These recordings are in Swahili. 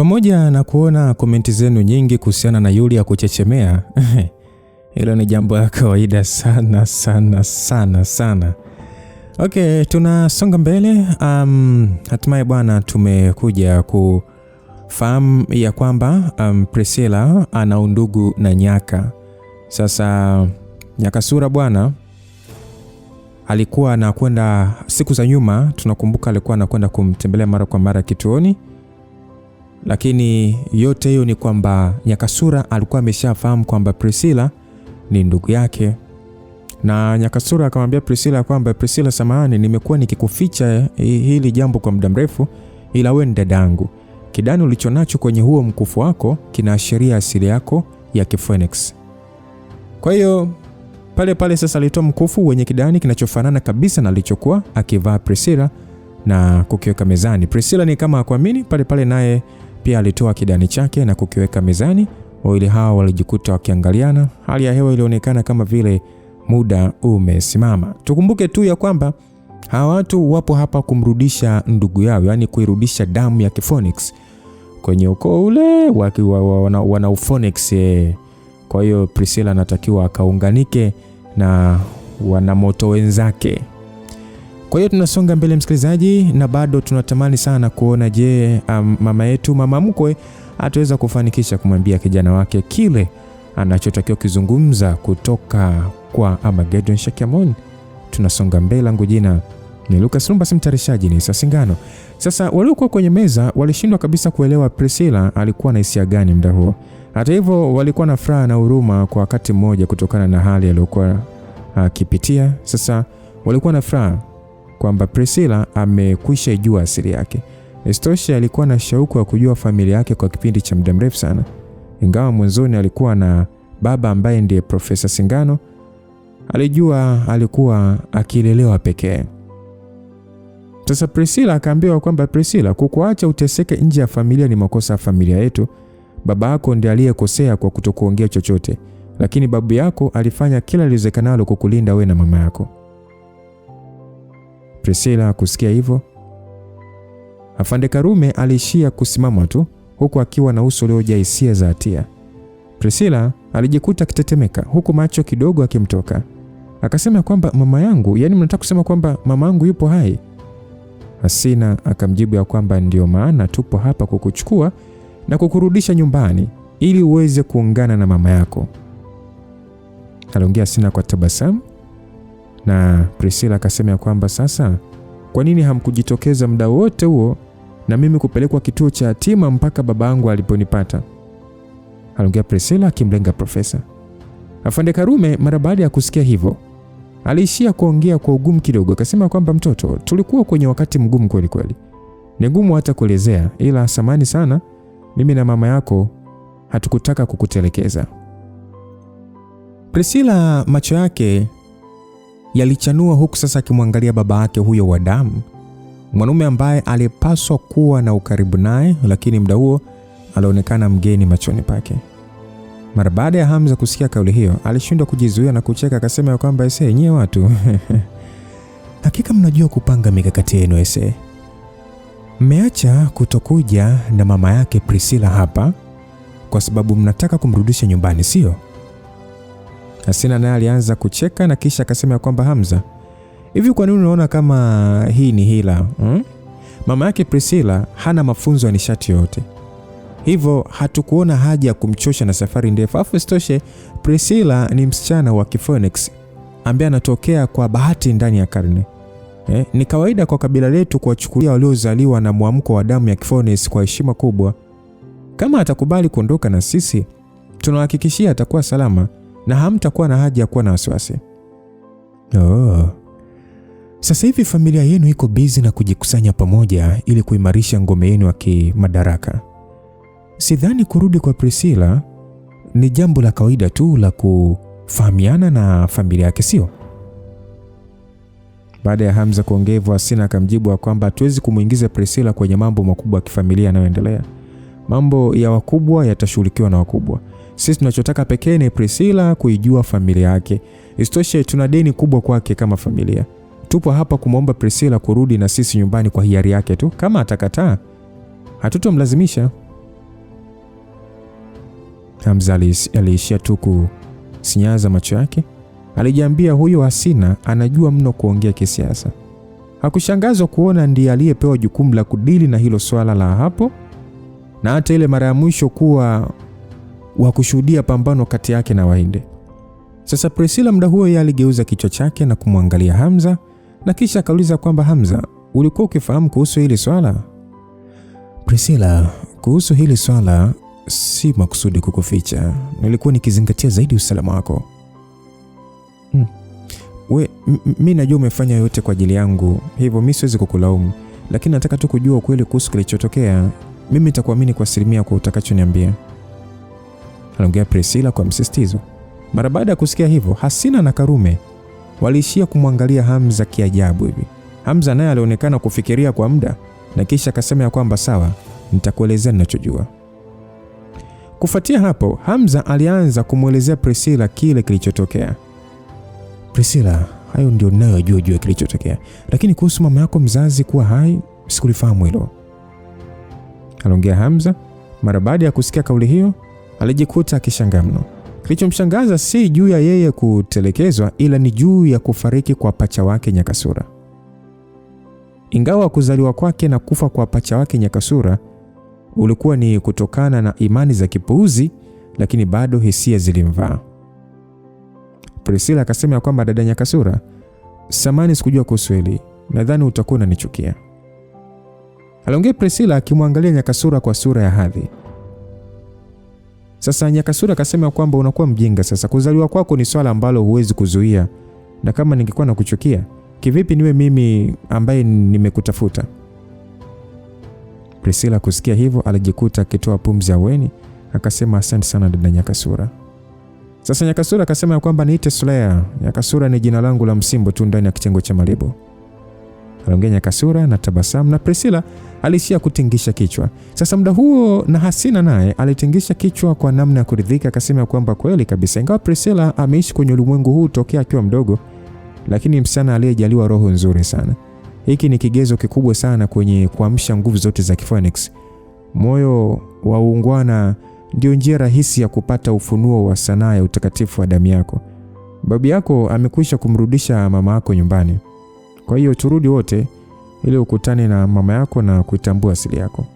Pamoja na kuona komenti zenu nyingi kuhusiana na Yulia kuchechemea, hilo ni jambo la kawaida sana. Okay, tunasonga mbele. Hatimaye bwana, tumekuja kufahamu ya kwamba Priscilla ana undugu na Nyaka. Sasa Nyakasura bwana alikuwa anakwenda siku za nyuma, tunakumbuka alikuwa anakwenda kumtembelea mara kwa mara kituoni. Lakini yote hiyo ni kwamba Nyakasura alikuwa ameshafahamu kwamba Priscilla ni ndugu yake. Na Nyakasura akamwambia Priscilla kwamba Priscilla, samahani, nimekuwa nikikuficha hili jambo kwa muda mrefu, ila wewe ni dadangu. Kidani ulichonacho kwenye huo mkufu wako kinaashiria asili yako ya Kiphoenix. Kwa hiyo pale sasa alitoa mkufu wenye kidani kinachofanana kabisa na alichokuwa akivaa Priscilla na kukiweka mezani. Priscilla ni kama hakuamini, pale naye pia alitoa kidani chake na kukiweka mezani. Wawili hao walijikuta wakiangaliana. Hali ya hewa ilionekana kama vile muda umesimama. Tukumbuke tu ya kwamba hawa watu wapo hapa kumrudisha ndugu yao, yani kuirudisha damu ya Kiphoenix kwenye ukoo ule wana Phoenix. Kwa hiyo Priscilla anatakiwa akaunganike na wanamoto wenzake. Kwa hiyo tunasonga mbele msikilizaji, na bado tunatamani sana kuona mama yetu, mama mkwe ataweza kufanikisha kumwambia kijana wake kile anachotakiwa kizungumza kutoka kwa Armageddon Shakyamoon. Tunasonga mbele, langu jina ni Lucas Lumba, mtayarishaji ni Sasingano. Sasa waliokuwa kwenye meza walishindwa kabisa kuelewa Priscilla alikuwa na hisia gani muda huo. Hata hivyo walikuwa na furaha na huruma kwa wakati mmoja kutokana na hali aliyokuwa akipitia. Sasa walikuwa na furaha kwamba Priscilla amekwisha ijua asili yake. Istosha alikuwa na shauku ya kujua familia yake kwa kipindi cha muda mrefu sana. Ingawa mwanzoni alikuwa na baba ambaye ndiye Profesa Singano, alijua alikuwa akilelewa pekee. Sasa Priscilla akaambiwa kwamba Priscilla, kukuacha uteseke nje ya familia ni makosa ya familia yetu. Baba yako ndiye aliyekosea kwa kutokuongea chochote, lakini babu yako alifanya kila liwezekanalo kukulinda wewe na mama yako. Priscilla kusikia hivyo, Afande Karume aliishia kusimama tu, huku akiwa na uso uliojaa hisia za hatia. Priscilla alijikuta kitetemeka, huku macho kidogo akimtoka. Akasema kwamba mama yangu, yani mnataka kusema kwamba mama yangu yupo hai? Hasina akamjibu ya kwamba ndio maana tupo hapa kukuchukua na kukurudisha nyumbani ili uweze kuungana na mama yako. Aliongea Hasina kwa tabasamu, na Priscilla akasema ya kwamba sasa kwa nini hamkujitokeza muda wote huo na mimi kupelekwa kituo cha yatima mpaka babangu aliponipata? Aliongea Priscilla akimlenga profesa. Afande Karume mara baada ya kusikia hivyo aliishia kuongea kwa ugumu kidogo, akasema kwamba mtoto, tulikuwa kwenye wakati mgumu kweli kweli. Ni ngumu hata kuelezea, ila samani sana, mimi na mama yako hatukutaka kukutelekeza. Priscilla macho yake yalichanua, huku sasa akimwangalia baba yake huyo wa damu, mwanaume ambaye alipaswa kuwa na ukaribu naye, lakini muda huo alionekana mgeni machoni pake. Mara baada ya Hamza kusikia kauli hiyo, alishindwa kujizuia na kucheka, akasema kwamba nyewe watu hakika mnajua kupanga mikakati yenu. Mmeacha kutokuja na mama yake Priscilla hapa kwa sababu mnataka kumrudisha nyumbani, sio? Hasina naye alianza kucheka na kisha akasema kwamba Hamza, hivi kwa nini unaona kama hii ni hila? Mama yake Priscilla hana mafunzo ya nishati yote, hivyo hatukuona haja ya kumchosha na safari ndefu. Afu istoshe Priscilla ni msichana wa Kiphoenix ambaye anatokea kwa bahati ndani ya karne. Ni kawaida kwa kabila letu kuwachukulia waliozaliwa na mwamko wa damu ya Kiphoenix kwa heshima kubwa. Kama atakubali kuondoka na sisi, tunahakikishia atakuwa salama na hamtakuwa na haja ya kuwa na wasiwasi. Sasa hivi familia yenu iko busy na kujikusanya pamoja ili kuimarisha ngome yenu ya kimadaraka. Sidhani kurudi kwa Priscilla ni jambo la kawaida tu la kufahamiana na familia yake, sio? Baada ya Hamza kuongea hivyo, Hasina akamjibu kwamba hatuwezi kumuingiza Priscilla kwenye mambo makubwa ya kifamilia yanayoendelea. Mambo ya wakubwa yatashughulikiwa na wakubwa. Sisi tunachotaka pekee ni Priscilla kuijua familia yake. Isitoshe tuna deni kubwa kwake kama familia. Tupo hapa kumwomba Priscilla kurudi na sisi nyumbani kwa hiari yake tu. Kama atakataa, hatutomlazimisha. Hamza aliishia tu kusinyaza macho yake. Alijiambia huyo Hasina anajua mno kuongea kisiasa. Hakushangazwa kuona ndiye aliyepewa jukumu la kudili na hilo swala la hapo, na hata ile mara ya mwisho kuwa wa kushuhudia pambano kati yake na Wahinde. Sasa Priscilla muda huo yeye aligeuza kichwa chake na kumwangalia Hamza, na kisha akauliza kwamba Hamza, ulikuwa ukifahamu kuhusu hili swala? Priscilla, kuhusu hili swala si makusudi kukuficha. Nilikuwa nikizingatia zaidi usalama wako. Mimi najua umefanya yote kwa ajili yangu, hivyo mimi siwezi kukulaumu, lakini nataka tu kujua ukweli kuhusu kilichotokea. Mimi nitakuamini kwa asilimia kwa utakachoniambia, aliongea Priscilla kwa msisitizo. Mara baada ya kusikia hivyo, Hasina na Karume waliishia kumwangalia Hamza kiajabu hivi. Hamza naye alionekana kufikiria kwa muda, na kisha akasema kwamba sawa, nitakuelezea ninachojua. Kufuatia hapo, Hamza alianza kumwelezea Priscilla kile kilichotokea. Priscilla, hayo ndio ninayojua juu ya kilichotokea, lakini kuhusu mama yako mzazi kuwa hai, sikulifahamu hilo, aliongea Hamza. Mara baada ya kusikia kauli hiyo, alijikuta akishangaa mno. Kilichomshangaza si juu ya yeye kutelekezwa, ila ni juu ya kufariki kwa pacha wake Nyakasura. Ingawa kuzaliwa kwake na kufa kwa pacha wake Nyakasura ulikuwa ni kutokana na imani za kipuuzi, lakini bado hisia zilimvaa. Priscilla akasema kwamba dada Nyakasura, samani sikujua kuhusu hili, nadhani utakuwa unanichukia, aliongea Priscilla akimwangalia Nyakasura kwa sura ya hadhi. Sasa Nyakasura akasema kwamba unakuwa mjinga sasa, kuzaliwa kwako ni swala ambalo huwezi kuzuia, na kama ningekuwa nakuchukia, kivipi niwe mimi ambaye nimekutafuta? Priscilla kusikia hivyo alijikuta akitoa pumzi aweni, akasema asante sana dada Nyakasura. Sasa Nyakasura akasema kwamba niite Sulea. Nyakasura ni jina langu la msimbo tu ndani ya kitengo cha Malibu, aliongea Nyakasura na tabasamu, na Priscilla alishia kutingisha kichwa. Sasa muda huo na Hasina naye alitingisha kichwa kwa namna ya kuridhika, akasema kwamba kweli kabisa, ingawa Priscilla ameishi kwenye ulimwengu huu tokea akiwa mdogo, lakini msichana aliyejaliwa roho nzuri sana. Hiki ni kigezo kikubwa sana kwenye kuamsha nguvu zote za Phoenix. Moyo wa uungwana ndio njia rahisi ya kupata ufunuo wa sanaa ya utakatifu wa damu yako. Babu yako amekwisha kumrudisha mama yako nyumbani, kwa hiyo turudi wote ili ukutane na mama yako na kuitambua asili yako.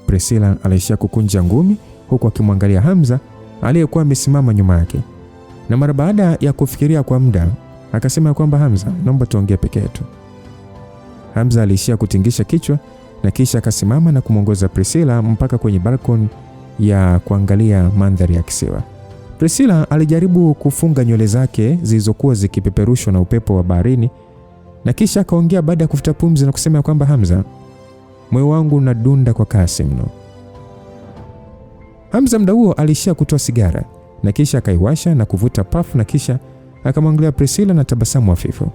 Priscilla alishia kukunja ngumi huku akimwangalia Hamza aliyekuwa amesimama nyuma yake, na mara baada ya kufikiria kwa muda akasema kwamba Hamza, naomba tuongee peke yetu. Hamza alishia kutingisha kichwa na kisha akasimama na kumwongoza Priscilla mpaka kwenye balkoni ya kuangalia mandhari ya kisiwa. Priscilla alijaribu kufunga nywele zake zilizokuwa zikipeperushwa na upepo wa baharini, na kisha akaongea baada ya kufuta pumzi na kusema kwamba Hamza, moyo wangu unadunda kwa kasi mno. Hamza muda huo alishia kutoa sigara na kisha akaiwasha na kuvuta pafu, na kisha akamwangalia Priscilla na tabasamu hafifu.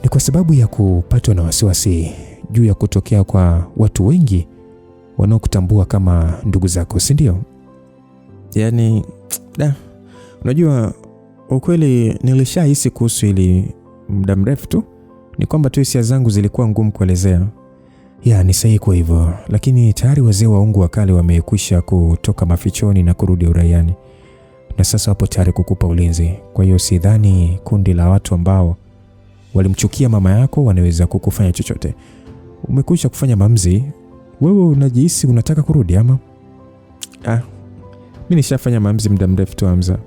Ni kwa sababu ya kupatwa na wasiwasi juu ya kutokea kwa watu wengi wanaokutambua kama ndugu zako, si ndio? Yaani, unajua ukweli nilishahisi kuhusu hili muda mrefu tu, ni kwamba tu hisia zangu zilikuwa ngumu kuelezea. Ni sahihi kwa hivyo, lakini tayari wazee waungu wa kale wamekwisha kutoka mafichoni na kurudi uraiani, na sasa wapo tayari kukupa ulinzi. Kwa hiyo sidhani kundi la watu ambao walimchukia mama yako wanaweza kukufanya chochote. Umekwisha kufanya maamuzi, wewe unajihisi unataka kurudi ama? Mimi nishafanya maamuzi muda mrefu tu Hamza.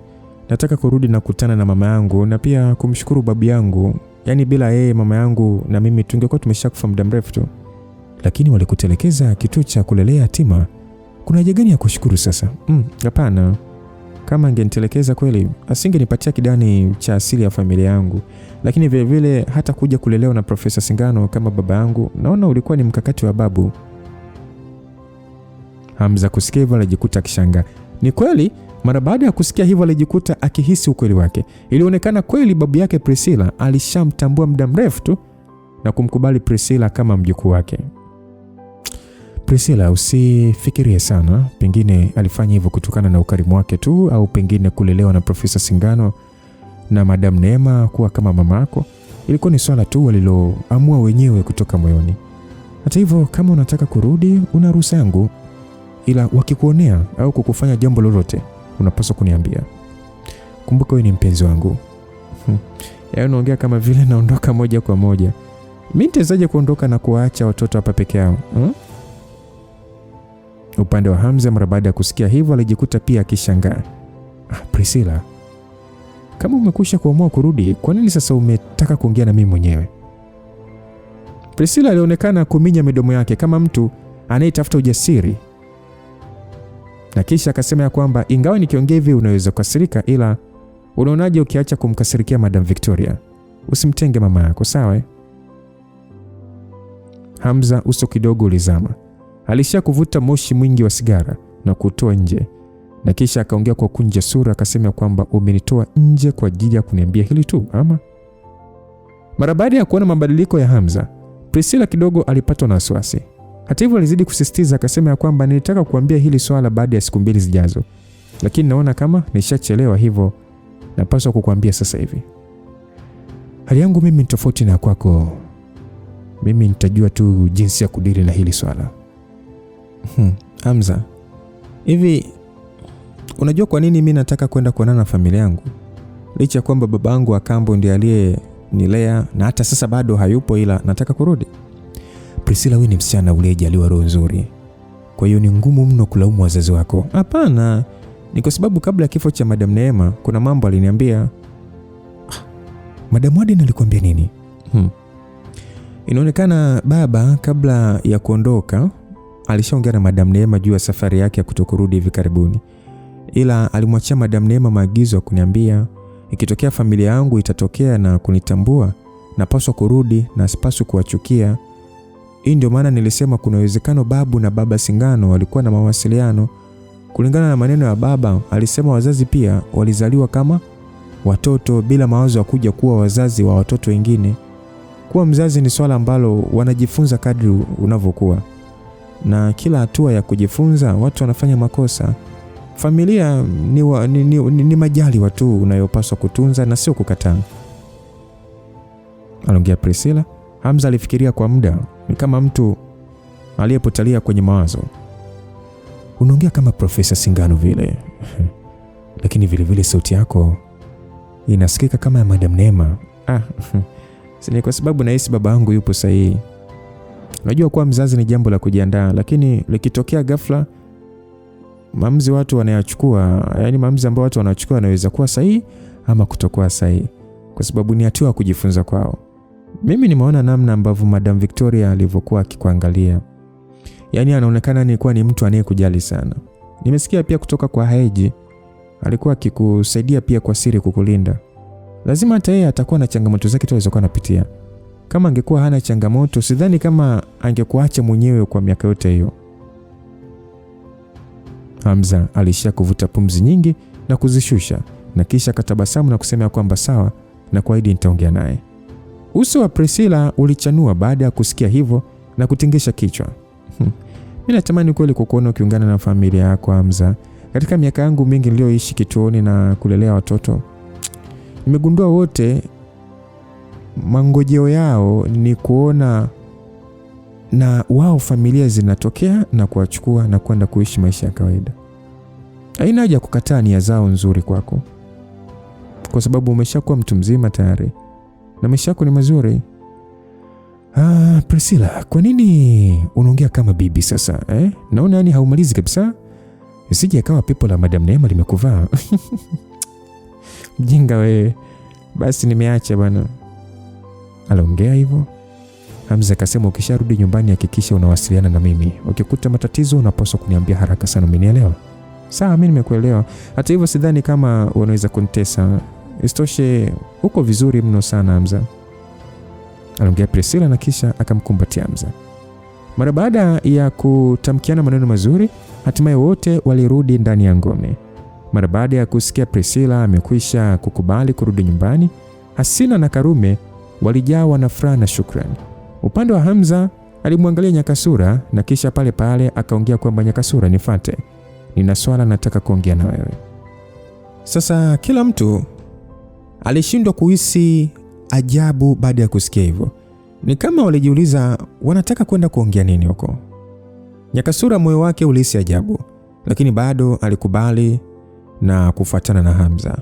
Nataka kurudi na kukutana na mama yangu na pia kumshukuru babu yangu. Yaani bila yeye mama yangu na mimi tungekuwa tumeshakufa muda mrefu tu. Lakini walikutelekeza kituo cha kulelea yatima. Kuna haja gani ya kushukuru sasa? Hapana. Kama angenitelekeza kweli, asingenipatia kidani cha asili ya familia yangu. Lakini vile vile hata kuja kulelewa na Profesa Singano kama baba yangu, naona ulikuwa ni mkakati wa babu. Hamza kusikia hivyo alijikuta akishangaa. Ni kweli, mara baada ya kusikia hivyo alijikuta akihisi ukweli wake. Ilionekana kweli babu yake Priscilla alishamtambua muda mrefu tu na kumkubali Priscilla kama mjukuu wake. Priscilla, usifikirie sana, pengine alifanya hivyo kutokana na ukarimu wake tu, au pengine kulelewa na Profesa Singano na Madam Neema kuwa kama mamako. Ilikuwa ni swala tu waliloamua wenyewe kutoka moyoni. Hata hivyo, kama unataka kurudi, una ruhusa yangu. ila wakikuonea au kukufanya jambo lolote unapaswa kuniambia. Kumbuka wewe ni mpenzi wangu. Yaani unaongea kama vile naondoka moja kwa moja. Mimi nitawezaje kuondoka na kuwaacha watoto hapa peke yao? Upande wa Hamza mara baada ya kusikia hivyo alijikuta pia akishangaa. Priscilla, kama umekwisha kuamua kurudi, kwa nini sasa umetaka kuongea na mimi mwenyewe? Priscilla alionekana kuminya midomo yake kama mtu anayetafuta ujasiri. Na kisha akasema ya kwamba ingawa nikiongea hivi unaweza kukasirika, ila unaonaje ukiacha kumkasirikia Madam Victoria? Usimtenge mama yako, sawa? Hamza uso kidogo ulizama. Alisha kuvuta moshi mwingi wa sigara na kutoa nje. Na kisha akaongea kwa kunja sura akasema kwamba umenitoa nje kwa ajili ya kuniambia hili tu ama? Mara baada ya kuona mabadiliko ya Hamza, Priscilla kidogo alipatwa na wasiwasi. Hata hivyo alizidi kusisitiza akasema ya kwamba nilitaka kuambia hili swala baada ya siku 2 zijazo. Lakini naona kama nishachelewa, hivyo napaswa kukuambia sasa hivi. Hali yangu mimi ni tofauti na kwako. Mimi nitajua tu jinsi ya kudili na hili swala. Hamza, hivi unajua kwa nini mimi nataka kwenda kuonana na familia yangu? Licha kwamba babangu wa kambo ndiye aliyenilea na hata sasa bado hayupo, ila nataka kurudi. Priscilla, wewe ni msichana uliyejaliwa roho nzuri. Kwa hiyo ni ngumu mno kulaumu wazazi wako. Hapana, ni kwa sababu kabla ya kifo cha Madam Neema kuna mambo aliniambia. Madam Warden alikwambia nini? Inaonekana baba kabla ya kuondoka alishaongea na Madam Neema juu ya safari yake ya kutokurudi hivi karibuni. Ila alimwachia Madam Neema maagizo ya kuniambia ikitokea familia yangu itatokea na kunitambua, napaswa kurudi na sipaswi kuwachukia. Hii ndio maana nilisema kuna uwezekano babu na baba Singano walikuwa na mawasiliano. Kulingana na maneno ya baba, alisema wazazi pia walizaliwa kama watoto bila mawazo ya kuja kuwa wazazi wa watoto wengine. Kuwa mzazi ni swala ambalo wanajifunza kadri unavyokuwa. Na kila hatua ya kujifunza watu wanafanya makosa. Familia ni majali watu unayopaswa kutunza na sio kukataa. Aliongea Priscilla. Hamza alifikiria kwa muda, ni kama mtu aliyepotalia kwenye mawazo. Unaongea kama Profesa Singano vile. Lakini vile vile sauti yako inasikika kama ya Madam Neema. Ni kwa sababu nahisi baba yangu yupo sahihi. Unajua kuwa mzazi ni jambo la kujiandaa, lakini likitokea ghafla maamuzi watu wanayachukua, yani maamuzi ambao watu wanachukua yanaweza kuwa sahihi ama kutokuwa sahihi, kwa sababu ni hatua kujifunza kwao. Mimi nimeona namna ambavyo Madam Victoria alivyokuwa akikuangalia. Yani anaonekana ni mtu anayekujali sana. Nimesikia pia kutoka kwa Haji alikuwa akikusaidia pia kwa siri kukulinda. Lazima hata yeye atakuwa na changamoto zake tu alizokuwa anapitia. Kama angekuwa hana changamoto, sidhani kama angekuacha mwenyewe kwa miaka yote hiyo. Hamza alishia kuvuta pumzi nyingi na kuzishusha, na kisha akatabasamu na kusema kwamba sawa na kuahidi nitaongea naye. Uso wa Priscilla ulichanua baada ya kusikia hivyo na kutingisha kichwa. Mimi natamani kweli kukuona ukiungana na familia yako Hamza. Katika miaka yangu mingi niliyoishi kituoni na kulelea watoto, nimegundua wote mangojeo yao ni kuona na wao familia zinatokea na kuwachukua na kwenda kuishi maisha ya kawaida. Haina haja kukataa nia zao nzuri kwako, kwa sababu umeshakuwa mtu mzima tayari na maisha yako ni mazuri. Priscilla, kwa nini unaongea kama bibi sasa? Naona yani haumalizi kabisa. Usije akawa pepo la Madam Neema limekuvaa. Mjinga wewe. Basi nimeacha bwana. Aliongea hivyo. Hamza akasema ukisharudi nyumbani hakikisha unawasiliana na mimi. Ukikuta matatizo unapaswa kuniambia haraka sana, umenielewa? Sawa, mimi nimekuelewa. Hata hivyo sidhani kama unaweza kunitesa. Isitoshe uko vizuri mno sana Hamza. Aliongea Priscilla na kisha akamkumbatia Hamza. Mara baada ya kutamkiana maneno mazuri, hatimaye wote walirudi ndani ya ngome. Mara baada ya kusikia Priscilla amekwisha kukubali kurudi nyumbani, Hasina na Karume walijawa na furaha na shukrani. Upande wa Hamza alimwangalia Nyakasura na kisha pale pale akaongea kwamba Nyakasura, nifuate. Nina swala nataka kuongea na wewe. Sasa kila mtu alishindwa kuhisi ajabu baada ya kusikia hivyo. Ni kama walijiuliza wanataka kwenda kuongea nini huko. Nyakasura moyo wake ulihisi ajabu, lakini bado alikubali na kufuatana na Hamza.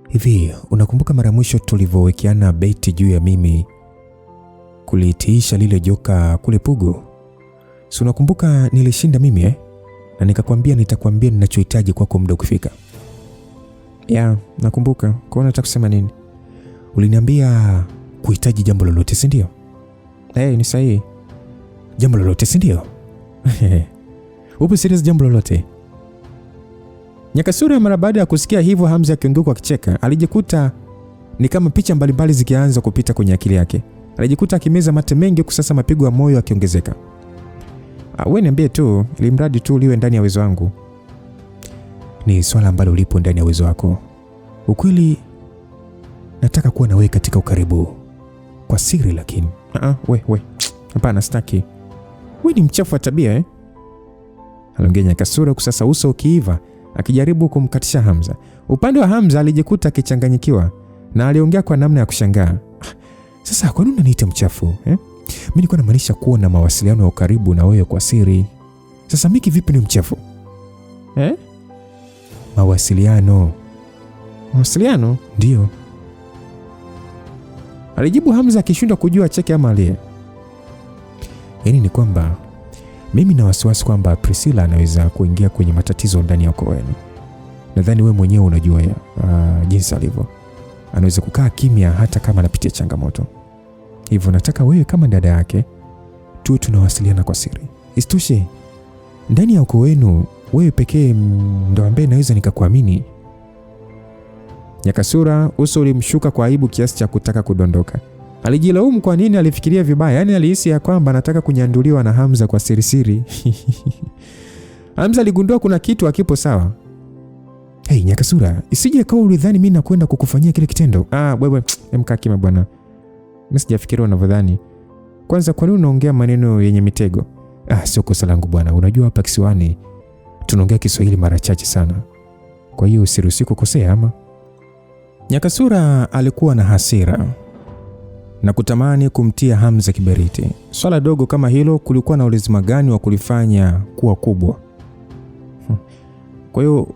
Hivi, unakumbuka mara mwisho tulivyowekeana beti juu ya mimi kulitiisha lile joka kule Pugu? Si unakumbuka nilishinda mimi Na nikakwambia nitakwambia ninachohitaji kwako muda ukifika. Ya, nakumbuka. Kwa unataka kusema nini? Uliniambia kuhitaji jambo lolote, si ndio? Ni sahihi. Jambo lolote, si ndio? Upo serious jambo lolote? Nyakasura mara baada ya kusikia hivyo Hamza akiongea akicheka, alijikuta ni kama picha mbalimbali zikianza kupita kwenye akili yake. Alijikuta akimeza mate mengi, kusasa mapigo ya moyo akiongezeka. Wewe niambie tu, ili mradi tu liwe ndani ya uwezo wangu. Ni swala ambalo lipo ndani ya uwezo wako. Ukweli nataka kuwa na wewe katika ukaribu kwa siri, lakini we hapana, sitaki. Wewe ni mchafu wa tabia Aliongea Nyakasura kusasa uso ukiiva, akijaribu kumkatisha Hamza. Upande wa Hamza alijikuta akichanganyikiwa na aliongea kwa namna ya kushangaa. Sasa kwa nini unaniita mchafu? Mimi nilikuwa namaanisha kuwa na mawasiliano ya ukaribu na wewe kwa siri. Sasa miki vipi ni mchafu? Mawasiliano? Ndio. Alijibu Hamza akishindwa kujua cheke ama alie. Ni kwamba mimi na wasiwasi kwamba Priscilla anaweza kuingia kwenye matatizo ndani ya ukoo wenu. Nadhani wewe mwenyewe unajua jinsi alivyo. Anaweza kukaa kimya hata kama anapitia changamoto. Hivyo nataka wewe kama dada yake tu tunawasiliana kwa siri. Isitoshe, ndani ya ukoo wenu wewe pekee ndo ambaye naweza nikakuamini. Nyakasura uso ulimshuka kwa aibu kiasi cha kutaka kudondoka. Alijilaumu kwa nini alifikiria vibaya, alihisi ya kwamba anataka kunyanduliwa na Hamza kwa siri. Hamza aligundua kuna kitu hakipo sawa. Nyakasura, isije kama ulidhani mimi nakwenda kukufanyia kile kitendo. Wewe mkaa kimya bwana. Mimi sijafikiria unavyodhani. Kwanza kwa nini unaongea maneno yenye mitego? Sio kosa langu bwana. Unajua hapa kisiwani tunaongea Kiswahili mara chache sana. Kwa hiyo usiruhusi kukosea ama? Nyakasura alikuwa na hasira na kutamani kumtia Hamza kiberiti. Swala dogo kama hilo kulikuwa na ulazima gani wa kulifanya kuwa kubwa? Kwa hiyo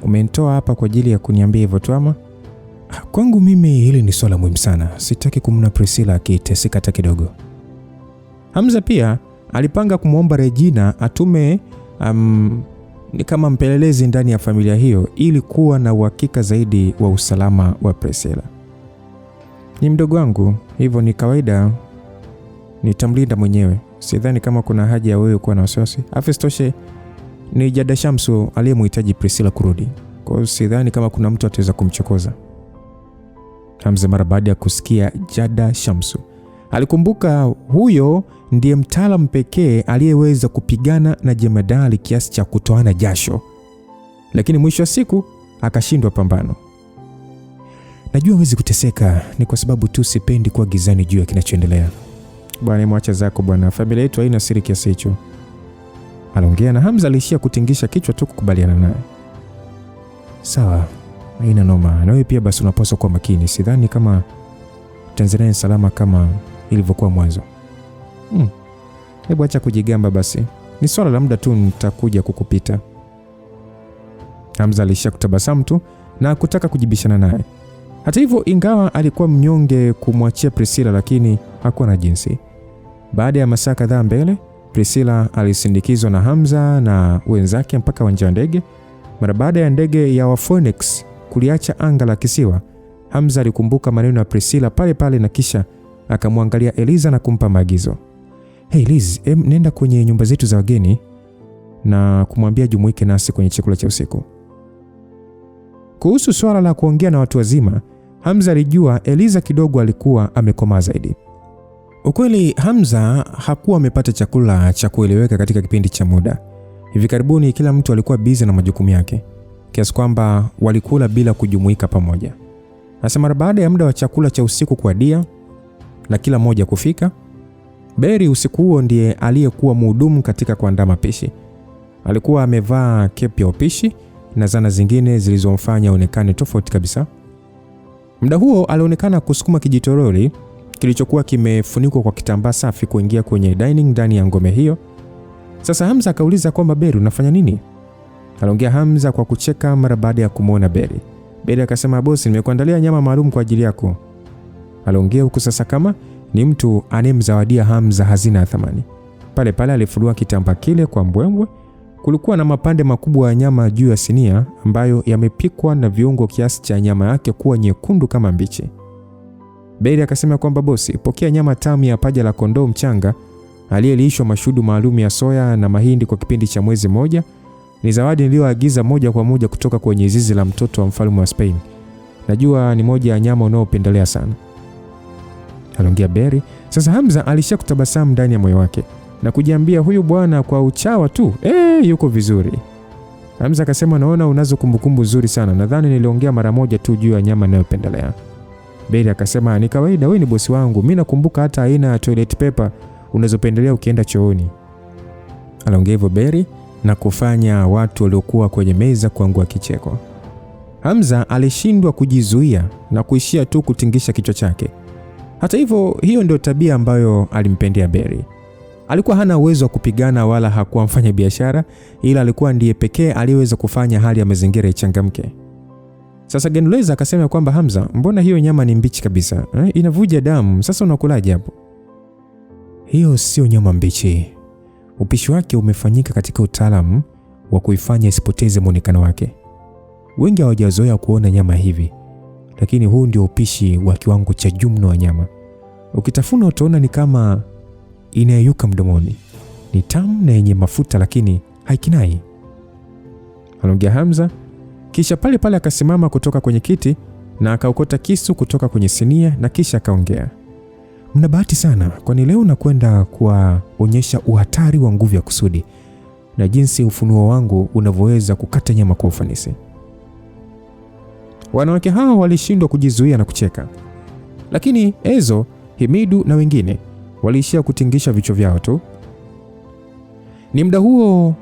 umenitoa hapa kwa ajili ya kuniambia hivyo tu ama? Kwangu mimi hili ni swala muhimu sana. Sitaki kumna Priscilla akiteseka hata kidogo. Hamza pia alipanga kumwomba Regina atume ni kama mpelelezi ndani ya familia hiyo ili kuwa na uhakika zaidi wa usalama wa Priscilla. Ni mdogo wangu, hivyo ni kawaida nitamlinda mwenyewe. Sidhani kama kuna haja ya wewe kuwa na wasiwasi. Afistoshe ni Jada Shamsu aliyemhitaji Priscilla kurudi. Kwa hiyo sidhani kama kuna mtu ataweza kumchokoza. Hamza mara baada ya kusikia Jada Shamsu alikumbuka huyo ndiye mtaalamu pekee aliyeweza kupigana na jemadari kiasi cha kutoana jasho, lakini mwisho wa siku akashindwa pambano. Najua huwezi kuteseka, ni kwa sababu tu sipendi kuwa gizani juu ya kinachoendelea. Bwana mwacha zako bwana, familia yetu haina siri kiasi hicho. Aliongea na Hamza alishia kutingisha kichwa tu kukubaliana naye. Sawa, haina noma. Na wewe pia basi unapaswa kuwa makini. Sidhani kama Tanzania ni salama kama ilivyokuwa mwanzo. Hebu acha kujigamba basi. Ni swala la muda tu nitakuja kukupita. Hamza alishia kutabasamu tu na kutaka kujibishana naye. Hata hivyo, ingawa alikuwa mnyonge kumwachia Priscilla, lakini hakuwa na jinsi. Baada ya masaa kadhaa mbele, Priscilla alisindikizwa na Hamza na wenzake mpaka uwanja wa ndege. Mara baada ya ndege ya Phoenix kuliacha anga la kisiwa, Hamza alikumbuka maneno ya Priscilla pale pale na kisha akamwangalia Eliza na kumpa maagizo. Liz, nenda kwenye nyumba zetu za wageni na kumwambia jumuike nasi kwenye chakula cha usiku. Kuhusu swala la kuongea na watu wazima, Hamza alijua Eliza kidogo alikuwa amekomaa zaidi. Ukweli Hamza hakuwa amepata chakula cha kueleweka katika kipindi cha muda. Hivi karibuni kila mtu alikuwa busy na majukumu yake, kiasi kwamba walikula bila kujumuika pamoja. Hasa mara baada ya muda wa chakula cha usiku kuadia na kila mmoja kufika, Beri usiku huo ndiye aliyekuwa mhudumu katika kuandaa mapishi. Alikuwa amevaa kepi ya upishi na zana zingine zilizomfanya aonekane tofauti kabisa. Muda huo alionekana kusukuma kijitoroli kilichokuwa kimefunikwa kwa kitambaa safi kuingia kwenye dining ndani ya ngome hiyo. Sasa Hamza akauliza kwamba Beri, unafanya nini? Aliongea Hamza kwa kucheka mara baada ya kumwona Beri. Beri akasema, bosi, nimekuandalia nyama maalum kwa ajili yako. Aliongea huku sasa kama ni mtu anemzawadia Hamza hazina ya thamani. Pale pale alifurua kitambaa kile kwa mbwembwe. Kulikuwa na mapande makubwa ya nyama juu ya sinia ambayo yamepikwa na viungo kiasi cha nyama yake kuwa nyekundu kama mbichi. Beri akasema kwamba bosi, pokea nyama tamu ya paja la kondoo mchanga aliyelishwa mashudu maalum ya soya na mahindi kwa kipindi cha mwezi mmoja. Ni zawadi niliyoagiza moja kwa moja kutoka kwenye zizi la mtoto wa mfalme wa Spain. Najua ni moja ya nyama unaopendelea sana. Aliongea Beri. Sasa Hamza alishakutabasamu ndani ya moyo wake na kujiambia, huyu bwana kwa uchawa tu yuko vizuri. Hamza akasema, naona unazo kumbukumbu nzuri sana. Nadhani niliongea mara moja tu juu ya nyama ninayopendelea. Beri akasema, ni kawaida, wewe ni bosi wangu. Mimi nakumbuka hata aina ya toilet paper unazopendelea ukienda chooni. Aliongea hivyo Beri na kufanya watu waliokuwa kwenye meza kuangua kicheko. Hamza alishindwa kujizuia na kuishia tu kutingisha kichwa chake. Hata hivyo, hiyo ndio tabia ambayo alimpendea Beri. Alikuwa hana uwezo wa kupigana wala hakuwa mfanya biashara, ila alikuwa ndiye pekee aliyeweza kufanya hali ya mazingira ichangamke. Sasa Genuleza akasema kwamba Hamza, mbona hiyo nyama ni mbichi kabisa? Inavuja damu. Sasa unakulaje hapo? Hiyo sio nyama mbichi. Upishi wake umefanyika katika utaalamu wa kuifanya isipoteze muonekano wake. Wengi hawajazoea kuona nyama hivi, lakini huu ndio upishi wa kiwango cha jumla wa nyama. Ukitafuna utaona ni kama inayeyuka mdomoni. Ni tamu na yenye mafuta lakini haikinai. Aliongea Hamza, kisha pale pale akasimama kutoka kwenye kiti na akaokota kisu kutoka kwenye sinia na kisha akaongea, mna bahati sana, kwani leo nakwenda kuwaonyesha uhatari wa nguvu ya kusudi na jinsi ufunuo wangu unavyoweza kukata nyama kwa ufanisi. Wanawake hao walishindwa kujizuia na kucheka, lakini Ezo, Himidu na wengine waliishia kutingisha vichwa vyao tu. Ni muda huo,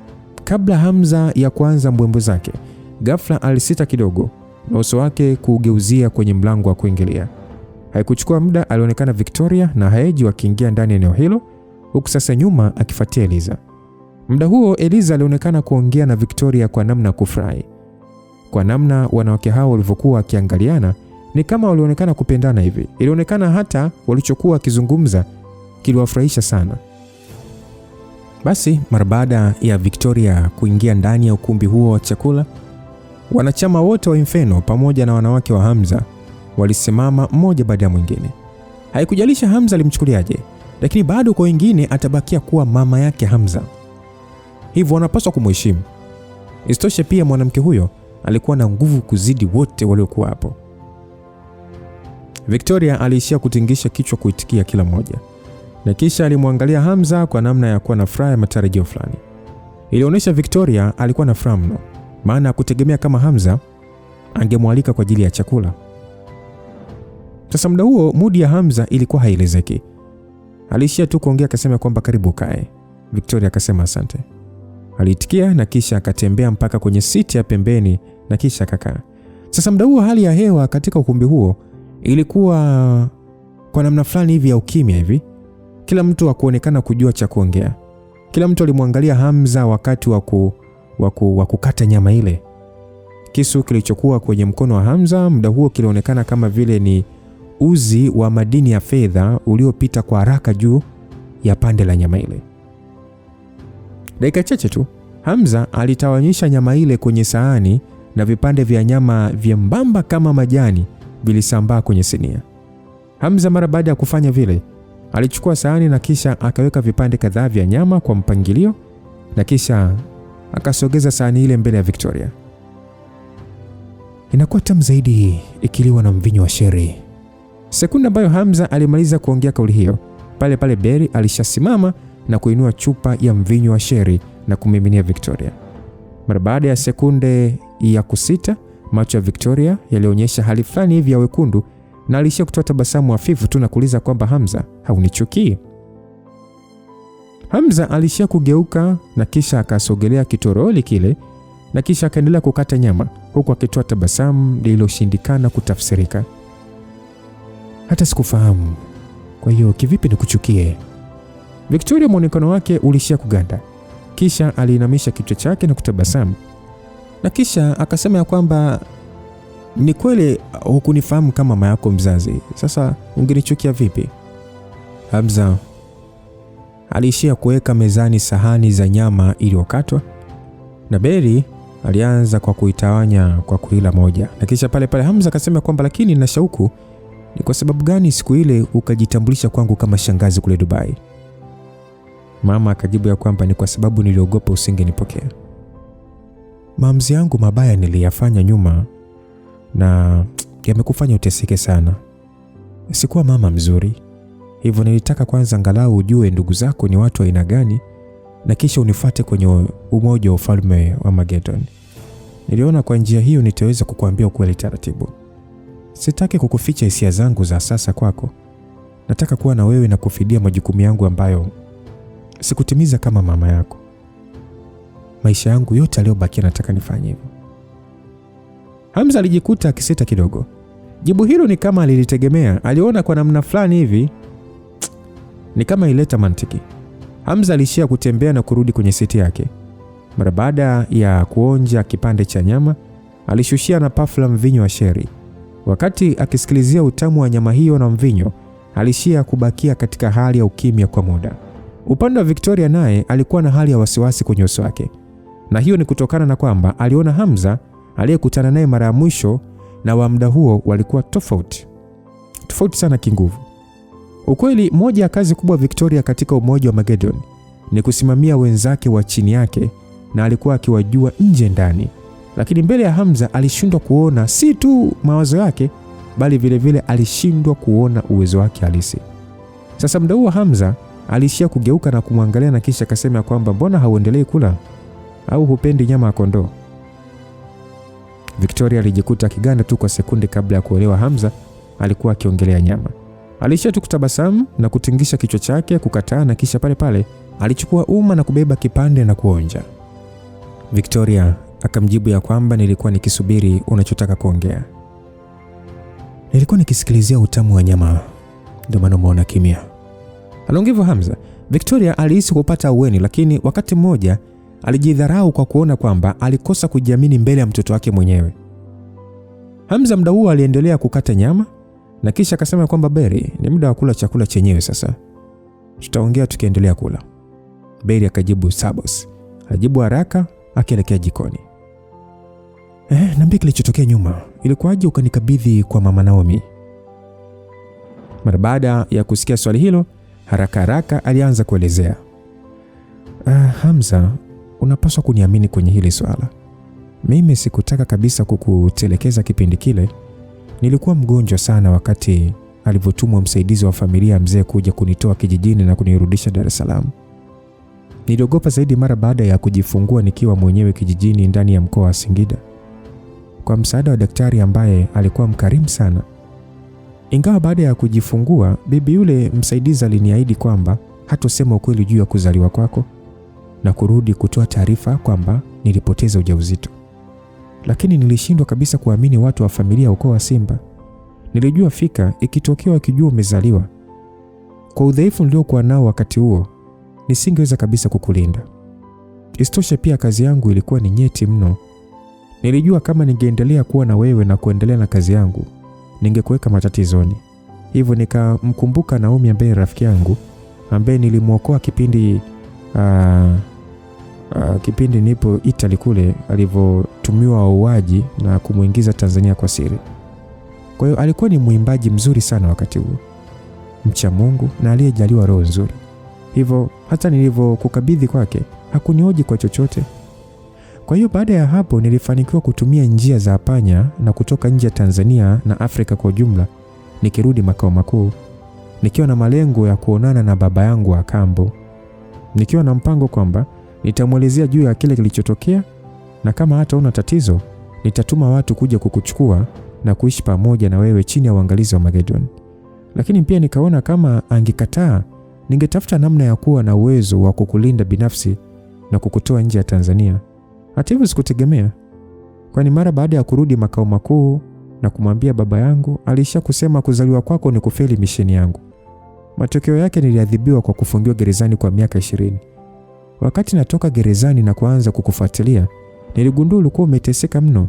kabla Hamza ya kuanza mbwembwe zake, ghafla alisita kidogo na uso wake kugeuzia kwenye mlango wa kuingilia. Haikuchukua muda, alionekana Victoria na Haeji wakiingia ndani ya eneo hilo, huku sasa nyuma akifuatia Eliza. Muda huo Eliza alionekana kuongea na Victoria kwa namna kufurahi. Kwa namna wanawake hao walivyokuwa wakiangaliana, ni kama walionekana kupendana hivi. Ilionekana hata walichokuwa wakizungumza kiliwafurahisha sana. Basi mara baada ya Victoria kuingia ndani ya ukumbi huo wa chakula, wanachama wote wa Inferno pamoja na wanawake wa Hamza walisimama mmoja baada ya mwingine. Haikujalisha Hamza alimchukuliaje, lakini bado kwa wengine atabakia kuwa mama yake Hamza. Hivyo wanapaswa kumheshimu. Isitoshe pia mwanamke huyo alikuwa na nguvu kuzidi wote waliokuwa hapo. Victoria aliishia kutingisha kichwa kuitikia kila mmoja, na kisha alimwangalia Hamza kwa namna ya kuwa na furaha ya matarajio fulani. Ilionyesha Victoria alikuwa na furaha mno, maana kutegemea kama Hamza angemwalika kwa ajili ya chakula. Sasa muda huo mudi ya Hamza ilikuwa haielezeki. Aliishia tu kuongea akasema kwamba karibu kae. Victoria akasema asante. Aliitikia na kisha akatembea mpaka kwenye siti ya pembeni na kisha akakaa. Sasa muda huo hali ya hewa katika ukumbi huo ilikuwa kwa namna fulani hivi ya ukimya hivi. Kila mtu hakuonekana kujua cha kuongea. Kila mtu alimwangalia Hamza wakati wa kukata nyama ile. Kisu kilichokuwa kwenye mkono wa Hamza muda huo kilionekana kama vile ni uzi wa madini ya fedha uliopita kwa haraka juu ya pande la nyama ile. Dakika chache tu Hamza alitawanyisha nyama ile kwenye sahani na vipande vya nyama vyembamba kama majani vilisambaa kwenye sinia. Hamza mara baada ya kufanya vile alichukua sahani na kisha akaweka vipande kadhaa vya nyama kwa mpangilio na kisha akasogeza sahani ile mbele ya Victoria. Inakuwa tamu zaidi ikiliwa na mvinyo wa sherry. Sekunde ambayo Hamza alimaliza kuongea kauli hiyo, pale pale Beri alishasimama na kuinua chupa ya mvinyo wa sherry na kumiminia Victoria. Mara baada ya sekunde ya kusita, macho ya Victoria yalionyesha hali fulani hivi ya wekundu na alishia kutoa tabasamu hafifu tu na kuuliza kwamba Hamza, haunichukii? Hamza alishia kugeuka na kisha akasogelea kitoroli kile na kisha akaendelea kukata nyama huku akitoa tabasamu lililoshindikana kutafsirika. Hata sikufahamu Kwa hiyo kivipi nikuchukie? Victoria muonekano wake ulishia kuganda. Kisha aliinamisha kichwa chake na kutabasamu. Na kisha akasema ya kwamba ni kweli hukunifahamu kama mama yako mzazi. Sasa ungenichukia vipi? Hamza aliishia kuweka mezani sahani za nyama iliyokatwa na Beri alianza kwa kuitawanya kwa kuila moja. Na kisha pale pale Hamza akasema kwamba lakini na shauku, ni kwa sababu gani siku ile ukajitambulisha kwangu kama shangazi kule Dubai? Mama akajibu ya kwamba ni kwa sababu niliogopa usingenipokea. Maamuzi yangu mabaya niliyafanya nyuma na yamekufanya uteseke sana. Sikuwa mama mzuri. Hivyo nilitaka kwanza angalau ujue ndugu zako ni watu wa aina gani na kisha unifuate kwenye umoja wa ufalme wa Magedon. Niliona kwa njia hiyo nitaweza kukuambia ukweli taratibu. Sitaki kukuficha hisia zangu za sasa kwako. Nataka kuwa na wewe na kufidia majukumu yangu ambayo sikutimiza kama mama yako. Maisha yangu yote aliyobakia nataka nifanye hivyo. Hamza alijikuta akisita kidogo. Jibu hilo ni kama alilitegemea. Aliona kwa namna fulani hivi ni kama ileta mantiki. Hamza alishia kutembea na kurudi kwenye siti yake. Mara baada ya kuonja kipande cha nyama, alishushia na pafu la mvinyo wa sheri. Wakati akisikilizia utamu wa nyama hiyo na mvinyo, alishia kubakia katika hali ya ukimya kwa muda. Upande wa Victoria naye alikuwa na hali ya wasiwasi kwenye uso wake. Na hiyo ni kutokana na kwamba aliona Hamza aliyekutana naye mara ya mwisho na wa muda huo walikuwa tofauti sana kinguvu. Ukweli, moja ya kazi kubwa Victoria katika umoja wa Magedon ni kusimamia wenzake wa chini yake, na alikuwa akiwajua nje ndani. Lakini mbele ya Hamza alishindwa kuona si tu mawazo yake, bali vile vile alishindwa kuona uwezo wake halisi. Sasa muda huo Hamza alishia kugeuka na kumwangalia na kisha akasema kwamba mbona hauendelei kula? Au hupendi nyama ya kondoo? Victoria alijikuta kiganda tu kwa sekunde kabla ya kuelewa Hamza alikuwa akiongelea nyama. Alishia tu kutabasamu na kutingisha kichwa chake kukataa, na kisha pale pale alichukua uma na kubeba kipande na kuonja. Victoria akamjibu ya kwamba nilikuwa nikisubiri unachotaka kuongea. Nilikuwa nikisikilizia utamu wa nyama, ndio maana umeona kimya. Alongevu Hamza. Victoria alihisi kupata uweni, lakini wakati mmoja alijidharau kwa kuona kwamba alikosa kujiamini mbele ya mtoto wake mwenyewe. Hamza muda huo aliendelea kukata nyama na kisha akasema kwamba Beri, ni muda wa kula chakula chenyewe sasa. Tutaongea tukiendelea kula. Beri akajibu sabos. Alijibu haraka akielekea jikoni. Niambie kilichotokea nyuma. Ilikuwaje ukanikabidhi kwa mama Naomi? Mara baada ya kusikia swali hilo, haraka alianza kuelezea. Hamza, unapaswa kuniamini kwenye hili swala. Mimi sikutaka kabisa kukutelekeza kipindi kile. Nilikuwa mgonjwa sana wakati alivyotumwa msaidizi wa familia mzee kuja kunitoa kijijini na kunirudisha Dar es Salaam. Niliogopa zaidi mara baada ya kujifungua nikiwa mwenyewe kijijini ndani ya mkoa wa Singida. Kwa msaada wa daktari ambaye alikuwa mkarimu sana. Ingawa baada ya kujifungua, bibi yule msaidizi aliniahidi kwamba hatosema ukweli juu ya kuzaliwa kwako na kurudi kutoa taarifa kwamba nilipoteza ujauzito. Lakini nilishindwa kabisa kuamini watu wa familia ukoo wa Simba. Nilijua fika ikitokea wakijua umezaliwa, kwa udhaifu niliokuwa nao wakati huo, nisingeweza kabisa kukulinda. Isitoshe pia kazi yangu ilikuwa ni nyeti mno. Nilijua kama ningeendelea kuwa na wewe na kuendelea na kazi yangu, ningekuweka matatizoni. Hivyo nikamkumbuka Naomi ambaye rafiki yangu, ambaye nilimuokoa kipindi nipo Italy kule alivyotumiwa wauaji na kumuingiza Tanzania kwa siri. Kwa hiyo alikuwa ni mwimbaji mzuri sana wakati huo, mcha Mungu na aliyejaliwa roho nzuri. Hivyo hata nilivyokukabidhi kwake hakunioji kwa chochote. Kwa hiyo baada ya hapo nilifanikiwa kutumia njia za panya na kutoka nje ya Tanzania na Afrika kwa ujumla, nikirudi makao makuu nikiwa na malengo ya kuonana na baba yangu wa kambo, nikiwa na mpango kwamba nitamuelezea juu ya kile kilichotokea, na kama hata una tatizo nitatuma watu kuja kukuchukua na kuishi pamoja na wewe chini ya uangalizi wa Magedon. Lakini pia nikaona kama angekataa, ningetafuta namna ya kuwa na uwezo wa kukulinda binafsi na kukutoa nje ya Tanzania. Hata hivyo sikutegemea, kwani mara baada ya kurudi makao makuu na kumwambia baba yangu, alisha kusema kuzaliwa kwako ni kufeli misheni yangu. Matokeo yake niliadhibiwa kwa kufungiwa gerezani kwa miaka 20. Wakati natoka gerezani na kuanza kukufuatilia, niligundua ulikuwa umeteseka mno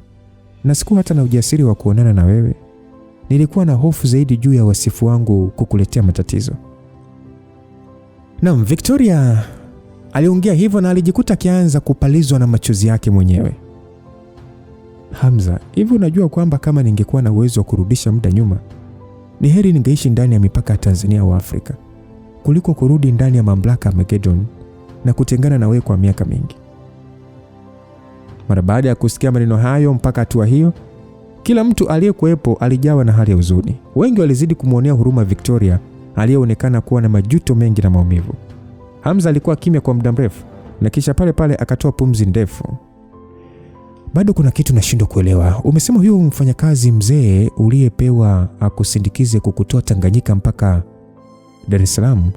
na sikuwa hata na ujasiri wa kuonana na wewe. Nilikuwa na hofu zaidi juu ya wasifu wangu kukuletea matatizo. Naam, Victoria aliongea hivyo na alijikuta akianza kupalizwa na machozi yake mwenyewe. Hamza, hivi unajua kwamba kama ningekuwa na uwezo wa kurudisha muda nyuma, ni heri ningeishi ndani ya mipaka ya Tanzania au Afrika kuliko kurudi ndani ya mamlaka ya Armageddon na kutengana na wewe kwa miaka mingi. Mara baada ya kusikia maneno hayo mpaka hatua hiyo, kila mtu aliyekuwepo alijawa na hali ya huzuni. Wengi walizidi kumuonea huruma Victoria aliyeonekana kuwa na majuto mengi na maumivu. Hamza alikuwa kimya kwa muda mrefu na kisha pale pale akatoa pumzi ndefu. Bado kuna kitu nashindwa kuelewa. Umesema huyo mfanyakazi mzee uliyepewa akusindikize kukutoa Tanganyika mpaka Dar es Salaam,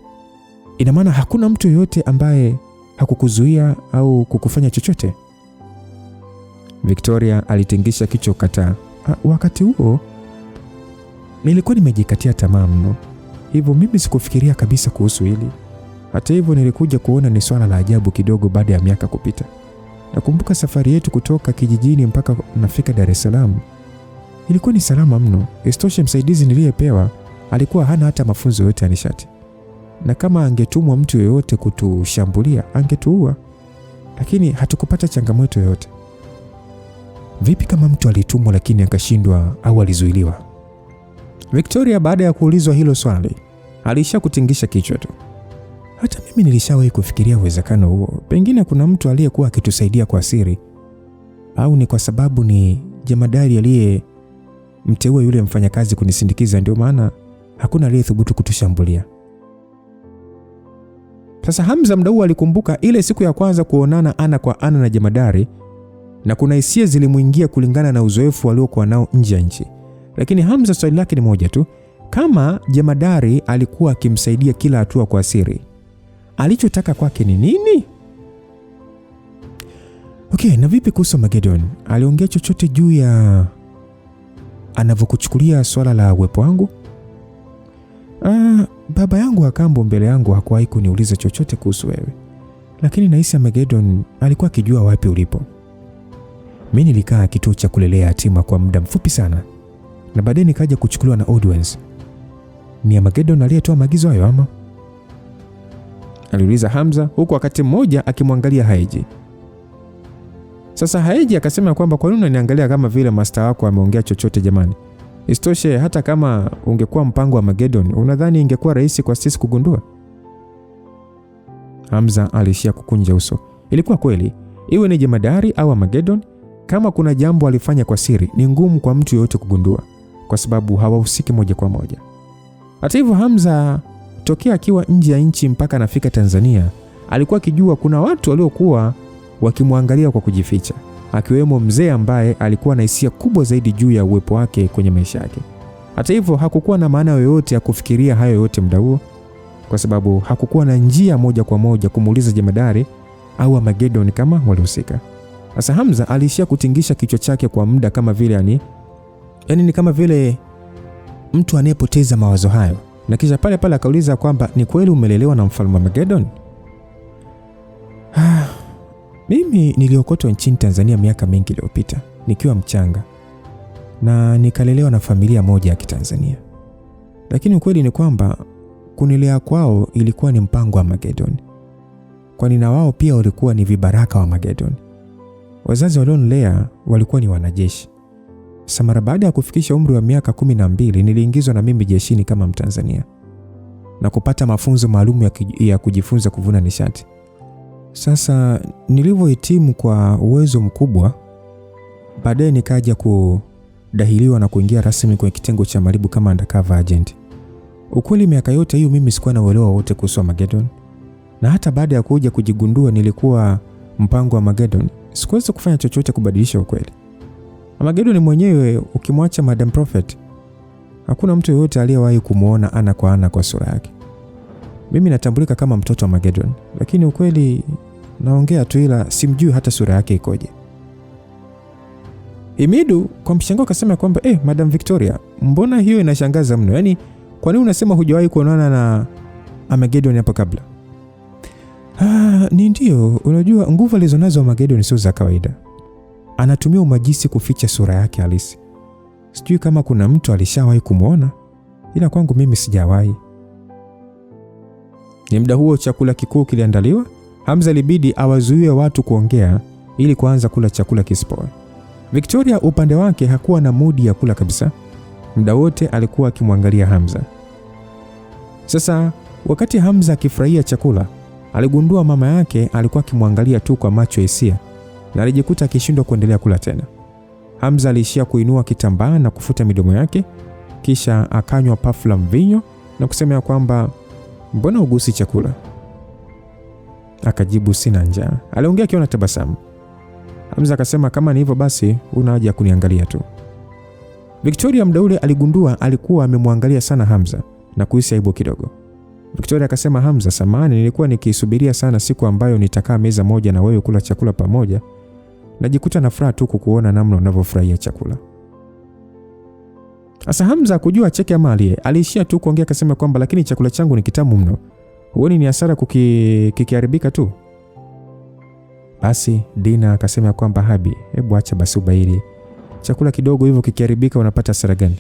ina maana hakuna mtu yoyote ambaye hakukuzuia au kukufanya chochote? Victoria alitingisha kichwa kataa. Wakati huo nilikuwa nimejikatia tamaa mno, hivyo mimi sikufikiria kabisa kuhusu hili. Hata hivyo nilikuja kuona ni swala la ajabu kidogo baada ya miaka kupita. Nakumbuka safari yetu kutoka kijijini mpaka nafika Dar es Salaam. Ilikuwa ni salama mno. Istoshe msaidizi niliyepewa alikuwa hana hata mafunzo yote ya nishati. Na kama angetumwa mtu yeyote kutushambulia, angetuua. Lakini hatukupata changamoto yoyote. Vipi kama mtu alitumwa lakini akashindwa au alizuiliwa? Victoria baada ya kuulizwa hilo swali, alisha kutingisha kichwa tu. Hata mimi nilishawahi kufikiria uwezekano huo. Pengine kuna mtu aliyekuwa akitusaidia kwa siri, au ni kwa sababu ni jemadari aliyemteua yule mfanyakazi kunisindikiza ndio maana hakuna aliyethubutu kutushambulia. Sasa Hamza mdau alikumbuka ile siku ya kwanza kuonana ana kwa ana na jemadari, na kuna hisia zilimuingia kulingana na uzoefu aliokuwa nao nje ya nchi. Lakini Hamza swali lake ni moja tu. Kama jemadari alikuwa akimsaidia kila hatua kwa siri, alichotaka kwake ni nini? Okay, na vipi kuhusu Armageddon? Aliongea chochote juu ya anavyokuchukulia swala la uwepo wangu? Baba yangu wa kambo mbele yangu hakuwahi kuniuliza chochote kuhusu wewe. Lakini nahisi Armageddon alikuwa akijua wapi ulipo. Mimi nilikaa kituo cha kulelea yatima kwa muda mfupi sana, na baadaye nikaja kuchukuliwa na audience. Ni Armageddon aliyetoa maagizo hayo ama? Aliuliza Hamza huku wakati mmoja akimwangalia Haiji. Sasa Haiji akasema kwamba kwa nini unaniangalia kama vile master wako ameongea chochote jamani? Istoshe hata kama ungekuwa mpango wa Armageddon, unadhani ingekuwa rahisi kwa sisi kugundua? Hamza alishia kukunja uso. Ilikuwa kweli, iwe ni jemadari au Armageddon, kama kuna jambo alifanya kwa siri, ni ngumu kwa mtu yeyote kugundua kwa sababu hawahusiki moja kwa moja. Hata hivyo Hamza tokea akiwa nje ya nchi mpaka anafika Tanzania, alikuwa akijua kuna watu waliokuwa wakimwangalia kwa kujificha, akiwemo mzee ambaye alikuwa na hisia kubwa zaidi juu ya uwepo wake kwenye maisha yake. Hata hivyo hakukuwa na maana yoyote ya kufikiria hayo yote muda huo, kwa sababu hakukuwa na njia moja kwa moja kumuuliza jemadari au Armageddon kama walihusika. Sasa Hamza alishia kutingisha kichwa chake kwa muda kama vile ni kama vile mtu anayepoteza mawazo hayo, na kisha pale pale akauliza kwamba ni kweli umelelewa na mfalme Armageddon? Mimi niliokotwa nchini Tanzania miaka mingi iliyopita nikiwa mchanga, na nikalelewa na familia moja ya Kitanzania. Lakini ukweli ni kwamba kunilea kwao ilikuwa ni mpango wa Armageddon, kwani na wao pia walikuwa ni vibaraka wa Armageddon. Wazazi walionilea walikuwa ni wanajeshi. Sasa mara baada ya kufikisha umri wa miaka 12 niliingizwa na mimi jeshini kama Mtanzania na kupata mafunzo maalum ya kujifunza kuvuna nishati. Sasa nilivyohitimu kwa uwezo mkubwa, baadaye nikaja kudahiliwa na kuingia rasmi kwenye kitengo cha malibu kama undercover agent. Ukweli miaka yote hiyo mimi sikuwa na uelewa wote kuhusu Armageddon, na hata baada ya kuja kujigundua nilikuwa mpango wa Armageddon, sikuweza kufanya chochote kubadilisha ukweli. Armageddon mwenyewe ukimwacha Madam Prophet, hakuna mtu yoyote aliyewahi kumuona ana kwa sura yake. Mimi natambulika kama mtoto wa Armageddon, lakini ukweli naongea tu, ila simjui hata sura yake ikoje. Himidu kwa mshangao akasema kwamba Madam Victoria, mbona hiyo inashangaza mno? Yaani kwa nini unasema hujawahi kuonana na Armageddon hapo kabla? Ni ndio, unajua nguvu alizonazo Armageddon sio za kawaida. Anatumia umajisi kuficha sura yake halisi. Sijui kama kuna mtu alishawahi kumuona, ila kwangu mimi sijawahi. Ni muda huo chakula kikuu kiliandaliwa. Hamza ilibidi awazuie watu kuongea ili kuanza kula chakula kisipoe. Victoria upande wake hakuwa na mudi ya kula kabisa. Muda wote alikuwa akimwangalia Hamza. Sasa wakati Hamza akifurahia chakula, aligundua mama yake alikuwa akimwangalia tu kwa macho hisia na alijikuta akishindwa kuendelea kula tena. Hamza aliishia kuinua kitambaa na kufuta midomo yake, kisha akanywa pafu la mvinyo na kusema ya kwamba mbona ugusi chakula? Akajibu sina njaa. Aliongea akiwa na tabasamu. Hamza akasema kama ni hivyo basi una haja kuniangalia tu. Victoria muda ule aligundua alikuwa amemwangalia sana Hamza na kuhisi aibu kidogo. Victoria akasema, Hamza, samahani, nilikuwa nikisubiria sana siku ambayo nitakaa meza moja na wewe kula chakula pamoja. Najikuta na furaha tu kukuona namna unavyofurahia chakula. Asa Hamza kujua cheke ama aliishia tu kuongea akasema kwamba lakini chakula changu ni kitamu mno. Huoni ni hasara kikiharibika tu? Basi Dina akasema kwamba Habi, hebu acha basi ubairi. Chakula kidogo hivyo kikiharibika unapata hasara gani?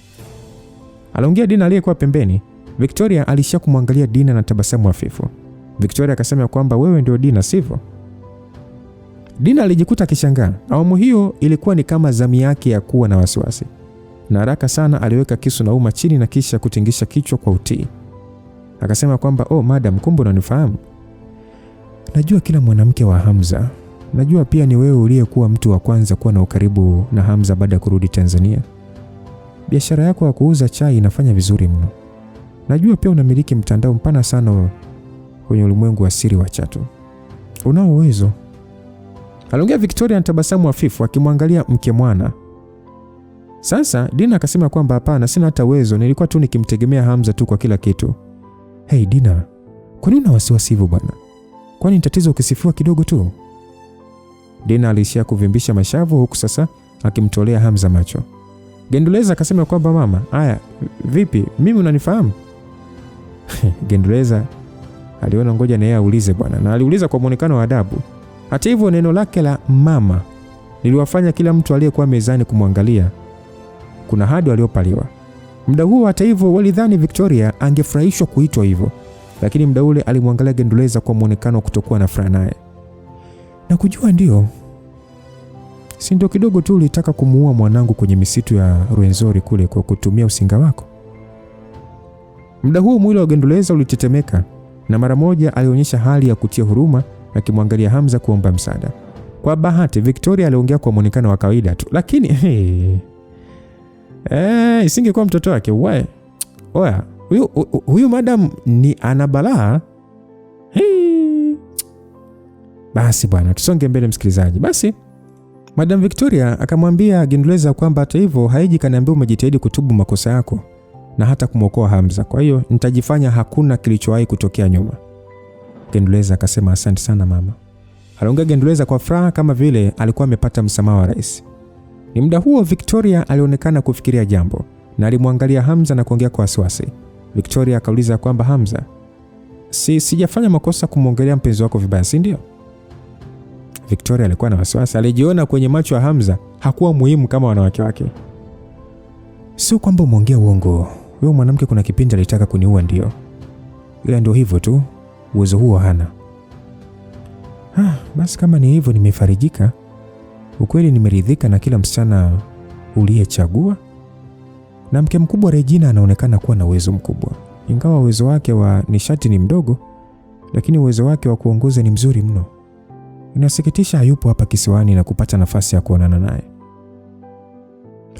Aliongea Dina aliyekuwa pembeni. Victoria alishia kumwangalia Dina na tabasamu hafifu. Victoria akasema kwamba wewe ndio Dina sivyo? Dina alijikuta akishangaa. Awamu hiyo ilikuwa ni kama zamu yake ya kuwa na wasiwasi. Na haraka sana aliweka kisu na uma chini na kisha kutingisha kichwa kwa utii. Akasema kwamba madam, kumbe unanifahamu? Najua kila mwanamke wa Hamza. Najua pia ni wewe uliyekuwa mtu wa kwanza kuwa na ukaribu na Hamza baada ya kurudi Tanzania. Biashara yako ya kuuza chai inafanya vizuri mno. Najua pia unamiliki mtandao mpana sana kwenye ulimwengu wa siri wa chatu. Unao uwezo. Aliongea Victoria na tabasamu hafifu akimwangalia mke mwana. Sasa Dina akasema kwamba hapana, sina hata uwezo, nilikuwa tu nikimtegemea Hamza tu kwa kila kitu. Hey Dina, kwa nini una wasiwasi hivyo bwana? Kwani tatizo ukisifiwa kidogo tu? Dina alishia kuvimbisha mashavu huku sasa akimtolea Hamza macho. Genduleza akasema kwamba mama, haya vipi, mimi unanifahamu? Genduleza aliona ngoja na yeye aulize bwana, na aliuliza kwa muonekano wa adabu. Hata hivyo neno lake la mama liliwafanya kila mtu aliyekuwa mezani kumwangalia. Kuna hadi waliopaliwa. Muda huo hata hivyo walidhani Victoria angefurahishwa kuitwa hivyo, lakini muda ule alimwangalia Genduleza kwa muonekano kutokuwa na furaha naye. Na kujua ndio. Si ndio kidogo tu ulitaka kumuua mwanangu kwenye misitu ya Rwenzori kule kwa kutumia usinga wako? Muda huo mwili wa Genduleza ulitetemeka na mara moja alionyesha hali ya kutia huruma akimwangalia Hamza kuomba msaada. Kwa bahati Victoria aliongea kwa muonekano wa kawaida tu, lakini isingekuwa mtoto wake wewe. Oya, huyu madam ni ana balaa. Basi bwana, tusonge mbele msikilizaji. Basi Madam Victoria akamwambia Genduleza kwamba hata hivyo haiji kaniambia umejitahidi kutubu makosa yako na hata kumwokoa Hamza. Kwa hiyo nitajifanya hakuna kilichowahi kutokea nyuma. Genduleza akasema asante sana mama. Aliongea Genduleza kwa furaha kama vile alikuwa amepata msamaha wa rais. Ni muda huo Victoria alionekana kufikiria jambo na alimwangalia Hamza na kuongea kwa wasiwasi. Victoria akauliza kwamba Hamza, sijafanya makosa kumwongelea mpenzi wako vibaya, si ndio? Victoria alikuwa na wasiwasi. Alijiona kwenye macho ya Hamza hakuwa muhimu kama wanawake wake. Sio kwamba umeongea uongo. Wewe mwanamke kuna kipindi alitaka kuniua ndio. Ila ndio hivyo tu. Uwezo huo hana. Basi kama ni hivyo nimefarijika. Ukweli nimeridhika na kila msichana uliyechagua. Na mke mkubwa Regina anaonekana kuwa na uwezo mkubwa. Ingawa uwezo wake wa nishati ni mdogo, lakini uwezo wake wa kuongoza ni mzuri mno. Inasikitisha hayupo hapa kisiwani na kupata nafasi ya kuonana naye.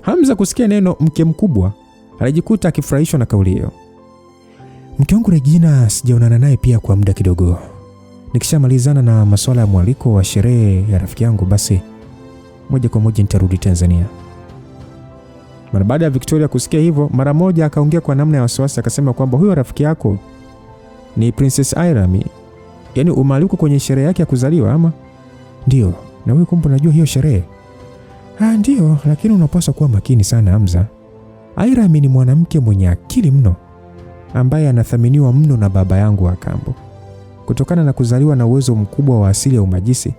Hamza kusikia neno mke mkubwa alijikuta akifurahishwa na kauli hiyo. Mke wangu Regina sijaonana naye pia kwa muda kidogo. Nikishamalizana na masuala ya mwaliko wa sherehe ya rafiki yangu basi moja kwa moja nitarudi Tanzania. Mara baada ya Victoria kusikia hivyo, mara moja akaongea kwa namna ya wasiwasi akasema kwamba huyo rafiki yako ni Princess Irami. Yaani umaaliko kwenye sherehe yake ya kuzaliwa ama? Ndio. Na wewe kumbe unajua hiyo sherehe? Ndio, lakini unapaswa kuwa makini sana Hamza. Irami ni mwanamke mwenye akili mno. ambaye anathaminiwa mno na baba yangu wa kambo. Kutokana na kuzaliwa na uwezo mkubwa wa asili ya umajisi,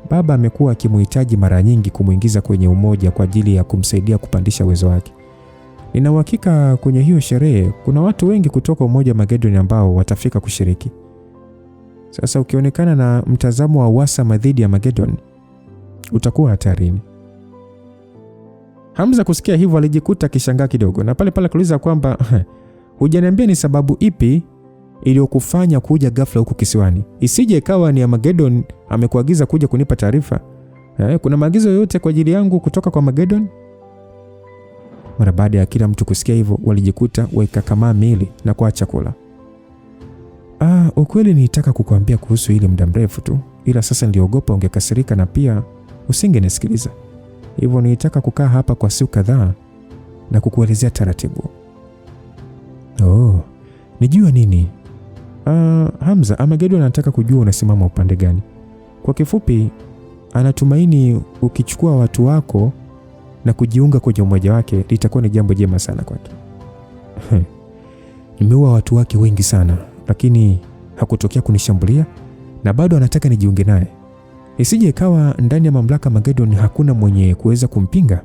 baba amekuwa akimhitaji mara nyingi kumuingiza kwenye umoja kwa ajili ya kumsaidia kupandisha uwezo wake. Nina uhakika kwenye hiyo sherehe kuna watu wengi kutoka umoja wa Magedon ambao watafika kushiriki. Sasa ukionekana na mtazamo wa uhasama dhidi ya Magedon, utakuwa hatarini. Hamza kusikia hivyo alijikuta akishangaa kidogo, na pale pale kuuliza kwamba hujaniambia ni sababu ipi iliyokufanya kuja ghafla huku kisiwani? Isije ikawa ni Magedon amekuagiza kuja kunipa taarifa. Kuna maagizo yoyote kwa ajili yangu kutoka kwa Magedon? Mara baada ya kila mtu kusikia hivyo, walijikuta wakakamaa miili na kuacha kula. Ukweli nilitaka kukuambia kuhusu hili muda mrefu tu, ila sasa niliogopa ungekasirika na pia usingenisikiliza. Hivyo nilitaka kukaa hapa kwa siku kadhaa na kukuelezea taratibu. Nijua nini? Hamza, Magedon anataka kujua unasimama upande gani. Kwa kifupi, anatumaini ukichukua watu wako na kujiunga kwenye umoja wake litakuwa ni jambo jema sana kwake. Nimeua watu wake wengi sana, lakini hakutokea kunishambulia na bado anataka nijiunge naye. Isije ikawa ndani ya mamlaka Magedon hakuna mwenye kuweza kumpinga.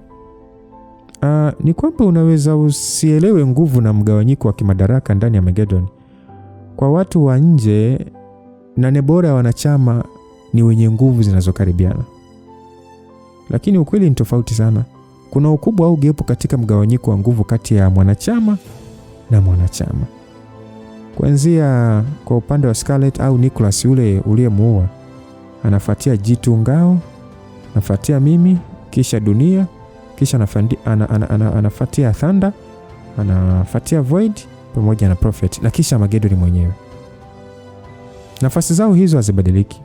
Ni kwamba unaweza usielewe nguvu na mgawanyiko wa kimadaraka ndani ya Magedon. Kwa watu wa nje, nane bora ya wanachama ni wenye nguvu zinazokaribiana. Lakini ukweli ni tofauti sana. Kuna ukubwa au gepo katika mgawanyiko wa nguvu kati ya mwanachama na mwanachama. Kuanzia kwa upande wa Scarlet au Nicholas yule uliyemuua, anafuatia Jitu Ngao, anafuatia mimi, kisha Dunia, kisha anafuatia Thunder, anafuatia Void pamoja na Prophet, na kisha Magedon mwenyewe. Nafasi zao hizo hazibadiliki.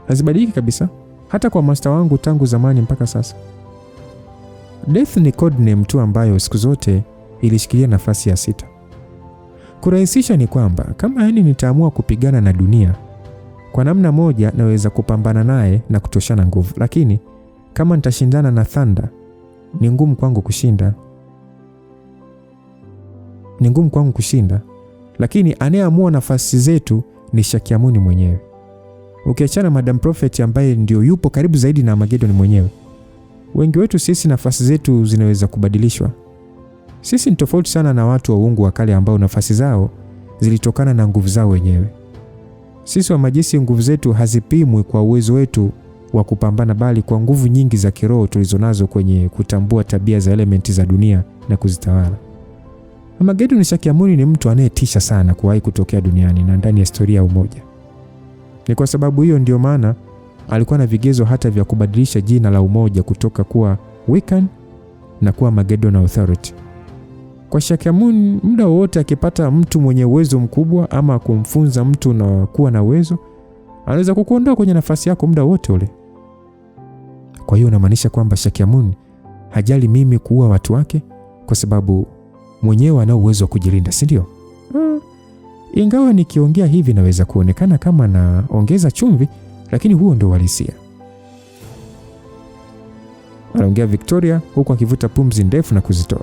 Hazibadiliki kabisa, hata kwa master wangu tangu zamani mpaka sasa. Death ni codename tu ambayo siku zote ilishikilia nafasi ya 6. Kurahisisha ni kwamba kama nitaamua kupigana na Dunia, kwa namna moja naweza kupambana naye na kutoshana nguvu, lakini kama nitashindana na Thunder ni ngumu kwangu kushinda. Lakini anayeamua nafasi zetu ni Shakyamuni mwenyewe. Ukiachana Madam Prophet ambaye ndio yupo karibu zaidi na Magedon mwenyewe, wengi wetu sisi nafasi zetu zinaweza kubadilishwa. Sisi ni tofauti sana na watu wa uungu wa kale ambao nafasi zao zilitokana na nguvu zao wenyewe. Sisi wa majisi nguvu zetu hazipimwi kwa uwezo wetu wa kupambana, bali kwa nguvu nyingi za kiroho tulizonazo kwenye kutambua tabia za elementi za dunia na kuzitawala. Magedon Shakyamuni ni mtu anayetisha sana kuwahi kutokea duniani na ndani ya historia ya umoja. Ni kwa sababu hiyo ndio maana alikuwa na vigezo hata vya kubadilisha jina la umoja kutoka kuwa Wiccan na kuwa Magedon Authority. Kwa Shakyamuni, muda wote akipata mtu mwenye uwezo mkubwa ama kumfunza mtu na kuwa na uwezo, anaweza kukuondoa kwenye nafasi yako muda wote ule. Kwa hiyo unamaanisha kwamba Shakyamuni hajali mimi kuua watu wake kwa sababu mwenyewe ana uwezo wa kujilinda, si ndio? Ingawa nikiongea hivi naweza kuonekana kama naongeza chumvi, lakini huo ndio uhalisia. Anaongea Victoria huku akivuta pumzi ndefu na kuzitoa.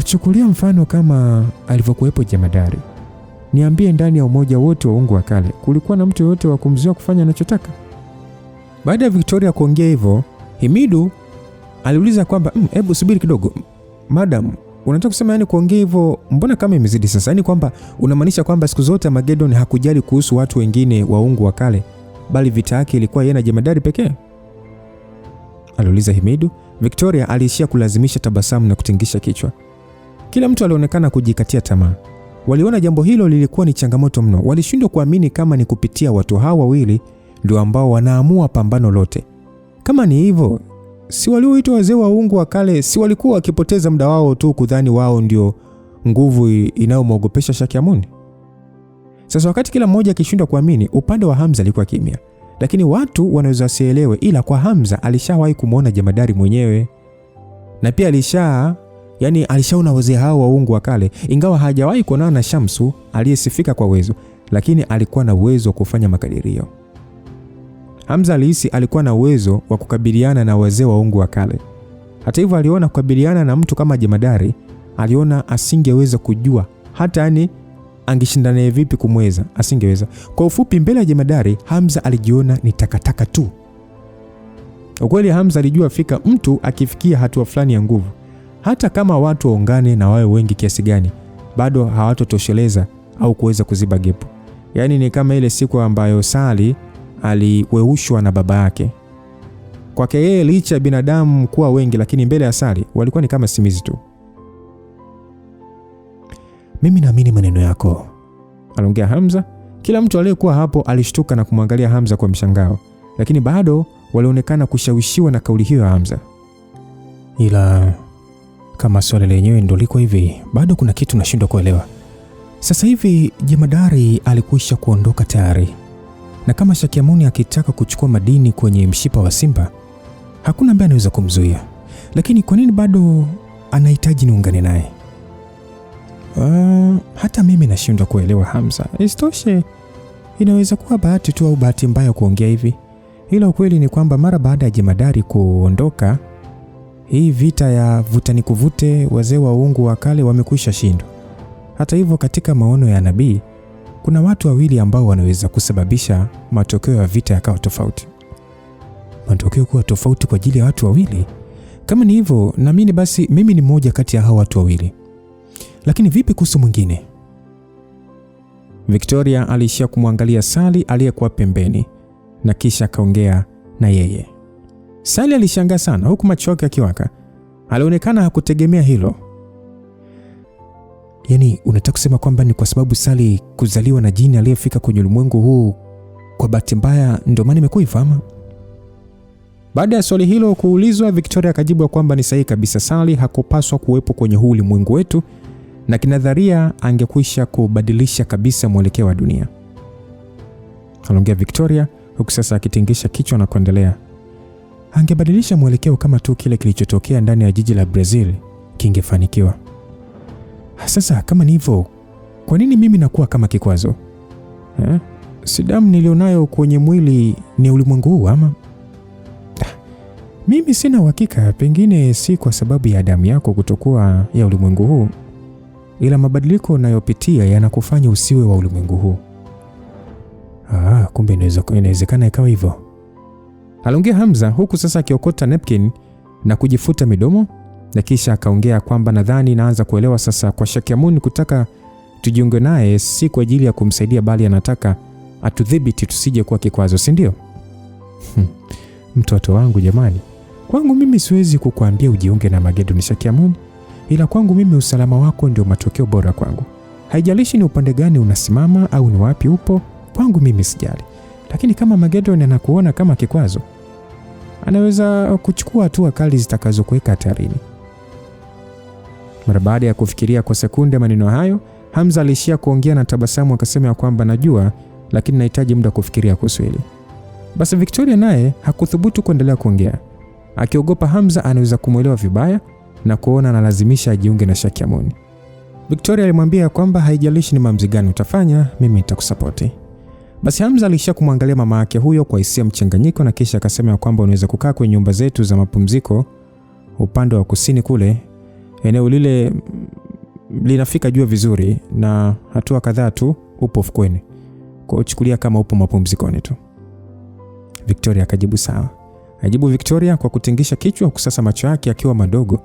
Chukulia mfano kama alivyokuwepo jemadari. Niambie, ndani ya umoja wote wa uungu wa kale kulikuwa na mtu yote wa kumzuia kufanya anachotaka? Baada ya Victoria kuongea hivyo, Himidu aliuliza kwamba hebu subiri kidogo. Madam, unataka kusema kuongea hivyo mbona kama imezidi sasa? Kwamba unamaanisha kwamba siku zote Magedon hakujali kuhusu watu wengine wa uungu wa kale, bali vita yake ilikuwa yeye na jemadari pekee? Aliuliza Himidu. Victoria aliishia kulazimisha tabasamu na kutingisha kichwa. Kila mtu alionekana kujikatia tamaa. Waliona jambo hilo lilikuwa ni changamoto mno. Walishindwa kuamini kama ni kupitia watu hawa wawili ndio ambao wanaamua pambano lote. Kama ni hivyo, si walioitwa wazee wa uungu wa kale si walikuwa wakipoteza muda wao tu kudhani wao ndio nguvu inayomwogopesha Shakyamuni? Sasa wakati kila mmoja akishindwa kuamini, upande wa Hamza alikuwa kimya. Lakini watu wanaweza wasielewe, ila kwa Hamza alishawahi kumuona jemadari mwenyewe. Na pia alishaona wazee hao wa uungu wa kale, ingawa hajawahi kuonana na Shamsu aliyesifika kwa uwezo, lakini alikuwa na uwezo wa kufanya makadirio. Hamza alihisi alikuwa na uwezo wa kukabiliana na wazee wa uungu wa kale. Hata hivyo aliona kukabiliana na mtu kama jemadari, aliona asingeweza kujua hata angeshindana vipi kumweza, asingeweza. Kwa ufupi, mbele ya jemadari Hamza alijiona ni takataka tu. Ukweli Hamza alijua fika mtu akifikia hatua fulani ya nguvu, hata kama watu waungane na wawe wengi kiasi gani, bado hawatotosheleza au kuweza kuziba gepu. Yaani ni kama ile siku ambayo Sali aliweushwa na baba yake. Kwake yeye licha ya binadamu kuwa wengi, lakini mbele ya Sali walikuwa ni kama simizi tu. Mimi naamini maneno yako, aliongea Hamza. Kila mtu aliyekuwa hapo alishtuka na kumwangalia Hamza kwa mshangao, lakini bado walionekana kushawishiwa na kauli hiyo ya Hamza. Ila kama swali lenyewe ndio liko hivi, bado kuna kitu nashindwa kuelewa. Sasa hivi jemadari alikwisha kuondoka tayari, na kama Shakyamuni akitaka kuchukua madini kwenye mshipa wa simba, hakuna ambaye anaweza kumzuia. Lakini kwa nini bado anahitaji niungane naye? Hata mimi nashindwa kuelewa Hamza. Isitoshe, inaweza kuwa bahati tu au bahati mbaya kuongea hivi. Ila ukweli ni kwamba mara baada ya jemadari kuondoka, hii vita ya vuta ni kuvute, wazee wa uungu wa kale wamekwisha shindwa. Hata hivyo, katika maono ya nabii kuna watu wawili ambao wanaweza kusababisha matokeo ya vita yakawa tofauti. Matokeo kuwa tofauti kwa ajili ya watu wawili? Kama ni hivyo, naamini basi mimi ni mmoja kati ya hao watu wawili. Lakini vipi kuhusu mwingine? Victoria alishia kumwangalia Sali aliyekuwa pembeni na kisha akaongea na yeye. Sali alishangaa sana huku macho yake yakiwaka. Alionekana hakutegemea hilo. Yaani unataka kusema kwamba ni kwa sababu Sali kuzaliwa na jini aliyefika kwenye ulimwengu huu kwa bahati mbaya ndio maana imekuwa ifahamu? Baada ya swali hilo kuulizwa, Victoria akajibu kwamba ni sahihi kabisa, Sali hakupaswa kuwepo kwenye huu ulimwengu wetu, na kinadharia angekwisha kubadilisha kabisa mwelekeo wa dunia. Aliongea Victoria huku sasa akitingisha kichwa na kuendelea. Angebadilisha mwelekeo kama tu kile kilichotokea ndani ya jiji la Brazil kingefanikiwa. Sasa kama ni hivyo, kwa nini mimi nakuwa kama kikwazo? Si damu nilionayo kwenye mwili ni ulimwengu huu ama? Mimi sina uhakika, pengine si kwa sababu ya damu yako kutokuwa ya ulimwengu huu, ila mabadiliko unayopitia yanakufanya usiwe wa ulimwengu huu. Kumbe inawezekana ikawa hivyo. Aliongea Hamza huku sasa akiokota napkin na kujifuta midomo, na kisha akaongea kwamba nadhani naanza kuelewa sasa kwa Shakyamuni kutaka tujiunge naye si kwa ajili ya kumsaidia, bali anataka atudhibiti tusije kuwa kikwazo, si ndio? Mtoto wangu jamani, kwangu mimi siwezi kukuambia ujiunge na Magedon Shakyamuni, ila kwangu mimi usalama wako ndio matokeo bora kwangu. Haijalishi ni upande gani unasimama au ni wapi upo, kwangu mimi sijali. Lakini kama Magedon anakuona kama kikwazo, anaweza kuchukua hatua kali zitakazokuweka hatarini. Mara baada ya kufikiria kwa sekunde maneno hayo, Hamza alishia kuongea na tabasamu akasema kwamba najua, lakini nahitaji muda kufikiria kuhusu hili. Basi Victoria naye hakuthubutu kuendelea kuongea, akiogopa Hamza anaweza kumuelewa vibaya na kuona analazimisha ajiunge na Shakyamuni. Victoria alimwambia kwamba haijalishi ni maamuzi gani utafanya, mimi nitakusapoti. Basi Hamza alishia kumwangalia mama yake huyo kwa hisia mchanganyiko, na kisha akasema kwamba unaweza kukaa kwenye nyumba zetu za mapumziko upande wa kusini kule. Eneo lile linafika jua vizuri na hatua kadhaa tu upo ufukweni. Kwa uchukulia kama upo mapumzikoni tu. Victoria akajibu sawa. Ajibu Victoria kwa kutingisha kichwa huku sasa macho yake akiwa madogo,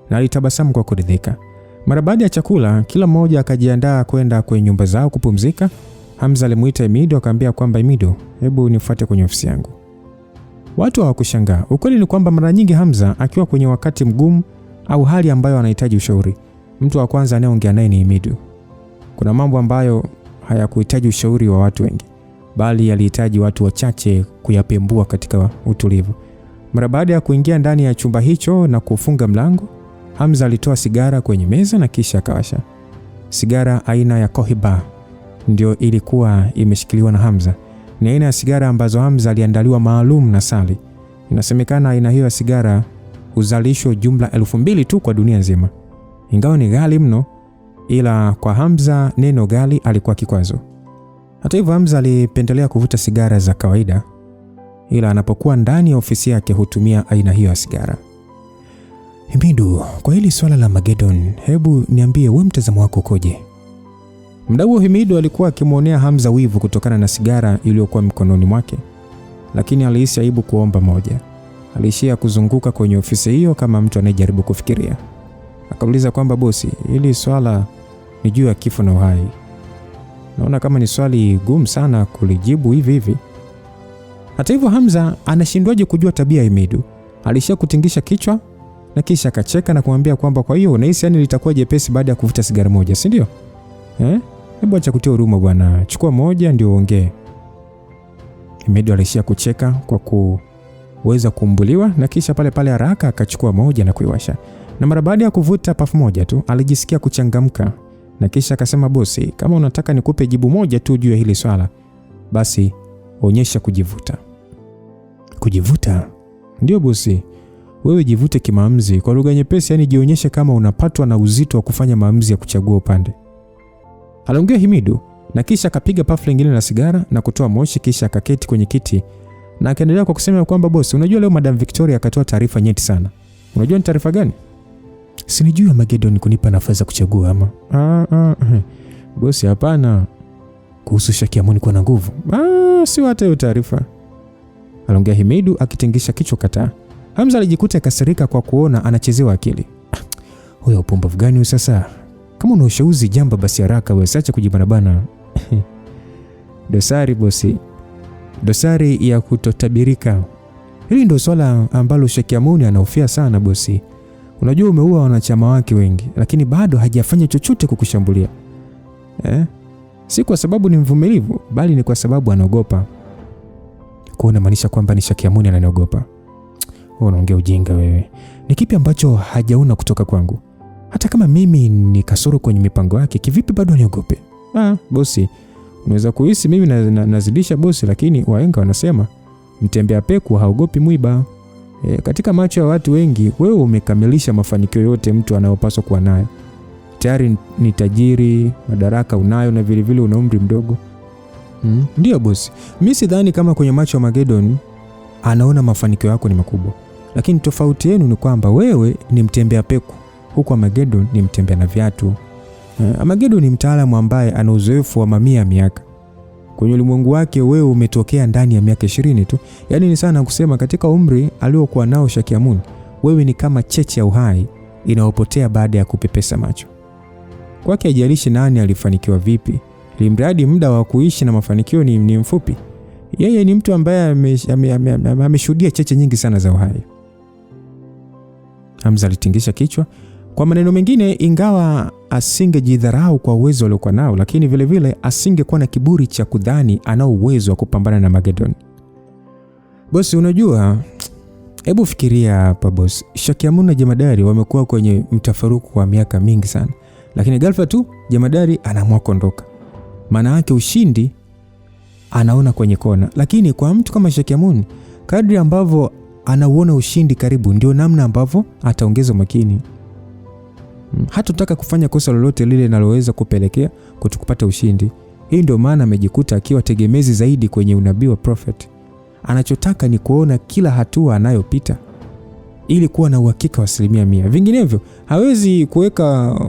na alitabasamu kwa kuridhika. Mara baada ya chakula, kila mmoja akajiandaa kwenda kwenye nyumba zao kupumzika. Hamza alimuita Emido akamwambia kwamba Emido, hebu nifuate kwenye ofisi yangu. Watu hawakushangaa. Ukweli ni kwamba mara nyingi Hamza akiwa kwenye wakati mgumu au hali ambayo anahitaji ushauri, mtu wa kwanza anayeongea naye ni Emido. Kuna mambo ambayo hayakuhitaji ushauri wa watu wengi, bali yalihitaji watu wachache kuyapembua katika utulivu. Mara baada ya kuingia ndani ya chumba hicho na kufunga mlango, Hamza alitoa sigara kwenye meza na kisha akawasha. Sigara aina ya Cohiba ndio ilikuwa imeshikiliwa na Hamza. Ni aina ya sigara ambazo Hamza aliandaliwa maalum na Sali. Inasemekana aina hiyo ya sigara huzalishwa jumla 2000 tu kwa dunia nzima. Ingawa ni ghali mno, ila kwa Hamza neno ghali alikuwa kikwazo. Hata hivyo Hamza alipendelea kuvuta sigara za kawaida, ila anapokuwa ndani ya ofisi yake hutumia aina hiyo ya sigara. Himidu, kwa hili swala la Magedon, hebu niambie wewe mtazamo wako ukoje? Mdau Himidu alikuwa akimwonea Hamza wivu kutokana na sigara iliyokuwa mkononi mwake, lakini alihisi aibu kuomba moja. Aliishia kuzunguka kwenye ofisi hiyo kama mtu anayejaribu kufikiria. Akauliza kwamba bosi, hili swala ni juu ya kifo na uhai. Naona kama ni swali gumu sana kulijibu hivi hivi. Hata hivyo Hamza anashindwaje kujua tabia ya Himidu. Alishia kutingisha kichwa na kisha akacheka na kumwambia kwamba kwa hiyo unahisi yani litakuwa jepesi baada ya kuvuta sigara moja, si ndio? Hebu acha kutia huruma bwana. Chukua moja ndio uongee. Himidu alishia kucheka kwa kuweza kuumbuliwa na kisha pale pale haraka akachukua moja na kuiwasha. Na mara baada ya kuvuta pafu moja tu alijisikia kuchangamka na kisha akasema, bosi, kama unataka nikupe jibu moja tu juu ya hili swala, basi onyesha kujivuta. Kujivuta? Ndio bosi. Wewe jivute kimaamuzi. Kwa lugha nyepesi, yani jionyeshe kama unapatwa na uzito wa kufanya maamuzi ya kuchagua upande. Aliongea Himidu na kisha akapiga pafu lingine la sigara na kutoa moshi, kisha akaketi kwenye kiti na akaendelea kwa kusema kwamba bosi, unajua leo Madam Victoria akatoa taarifa nyeti sana. Unajua ni taarifa gani? Sinijui Magedon kunipa nafasi ya kuchagua ama. Bosi, hapana. Kuhusu Shakyamuni kwa na nguvu. Si hata hiyo taarifa. Aliongea Himidu akitingisha kichwa kataa. Hamza alijikuta akasirika kwa kuona anachezewa akili. Huyo upumbavu gani sasa? Kama una ushauzi jamba basi haraka wewe, acha kujibanabana. Dosari bosi. Dosari ya kutotabirika. Hili ndio swala ambalo Shakyamuni anahofia sana bosi. Unajua umeua wanachama wake wengi, lakini bado hajafanya chochote kukushambulia. Si kwa sababu ni mvumilivu, bali ni kwa sababu anaogopa. Kwa unamaanisha kwamba ni Shakyamuni ananiogopa? Wewe unaongea ujinga wewe. Ni kipi ambacho hajaona kutoka kwangu? Hata kama mimi ni kasoro kwenye mipango yake, kivipi bado aniogope? Bosi, unaweza kuhisi mimi nazidisha bosi, lakini wahenga wanasema mtembea peku haogopi mwiba. Katika macho ya watu wengi, wewe umekamilisha mafanikio yote mtu anayopaswa kuwa nayo. Tayari ni tajiri, madaraka unayo na vile vile una umri mdogo. Ndio bosi. Mimi sidhani kama kwenye macho ya Magedon anaona mafanikio yako ni makubwa. Lakini tofauti yenu ni kwamba wewe ni mtembea peku, huku Magedon ni mtembea na viatu. Magedon ni mtaalamu ambaye ana uzoefu wa mamia ya miaka. Kwenye ulimwengu wake wewe umetokea ndani ya miaka 20 tu. Yaani ni sana kusema katika umri aliokuwa nao Shakyamuni, wewe ni kama cheche ya uhai inayopotea baada ya kupepesa macho. Kwake hajalishi nani alifanikiwa vipi, limradi muda wa kuishi na mafanikio ni mfupi. Yeye ni mtu ambaye ameshuhudia cheche nyingi sana za uhai. Hamza alitingisha kichwa. Kwa maneno mengine, ingawa asingejidharau kwa uwezo aliokuwa nao, lakini vile vile asingekuwa na kiburi cha kudhani ana uwezo wa kupambana na Magedon. Bosi, unajua, hebu fikiria hapa bosi. Shakyamuni na Jemadari wamekuwa kwenye mtafaruku wa miaka mingi sana. Lakini ghafla tu Jemadari anaamua kuondoka. Maana yake ushindi anaona kwenye kona. Lakini kwa mtu kama Shakyamuni, kadri ambavyo anauona ushindi karibu, ndio namna ambavyo ataongeza makini. Hatutaka kufanya kosa lolote lile linaloweza kupelekea kutukupata ushindi. Hii ndio maana amejikuta akiwa tegemezi zaidi kwenye unabii wa prophet. Anachotaka ni kuona kila hatua anayopita ili kuwa na uhakika wa 100%. Vinginevyo hawezi kuweka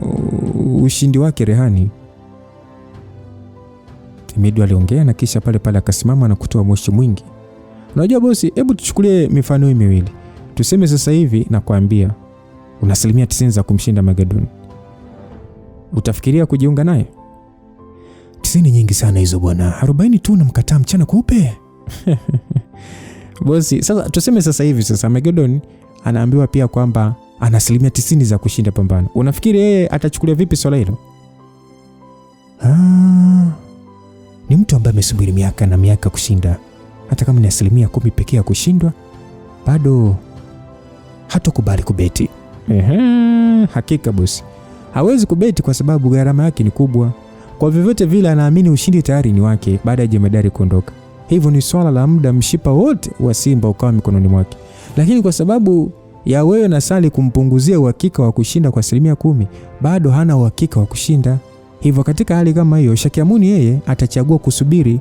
ushindi wake rehani. Himidu aliongea na kisha pale pale akasimama na kutoa moshi mwingi. Unajua bosi, hebu tuchukulie mifano hii miwili. Tuseme sasa hivi na kuambia una 90% za kumshinda Magedon. Utafikiria kujiunga naye? 90 nyingi sana hizo bwana. 40 tu namkataa mchana kweupe. Bosi, sasa tuseme sasa hivi sasa Magedon anaambiwa pia kwamba ana 90% za kushinda pambano. Unafikiri yeye atachukulia vipi swala hilo? Ni mtu ambaye amesubiri miaka na miaka kushinda. Hata kama ni 10% pekee ya kushindwa, bado hatokubali kubeti. Hakika bosi. Hawezi kubeti kwa sababu gharama yake ni kubwa. Kwa vyovyote vile anaamini ushindi tayari ni wake baada ya Jemadari kuondoka. Hivyo ni swala la muda mshipa wote wa Simba ukawa mikononi mwake. Lakini kwa sababu ya wewe na Sali kumpunguzia uhakika wa kushinda kwa 10%, bado hana uhakika wa kushinda. Hivyo katika hali kama hiyo, Shakyamuni yeye atachagua kusubiri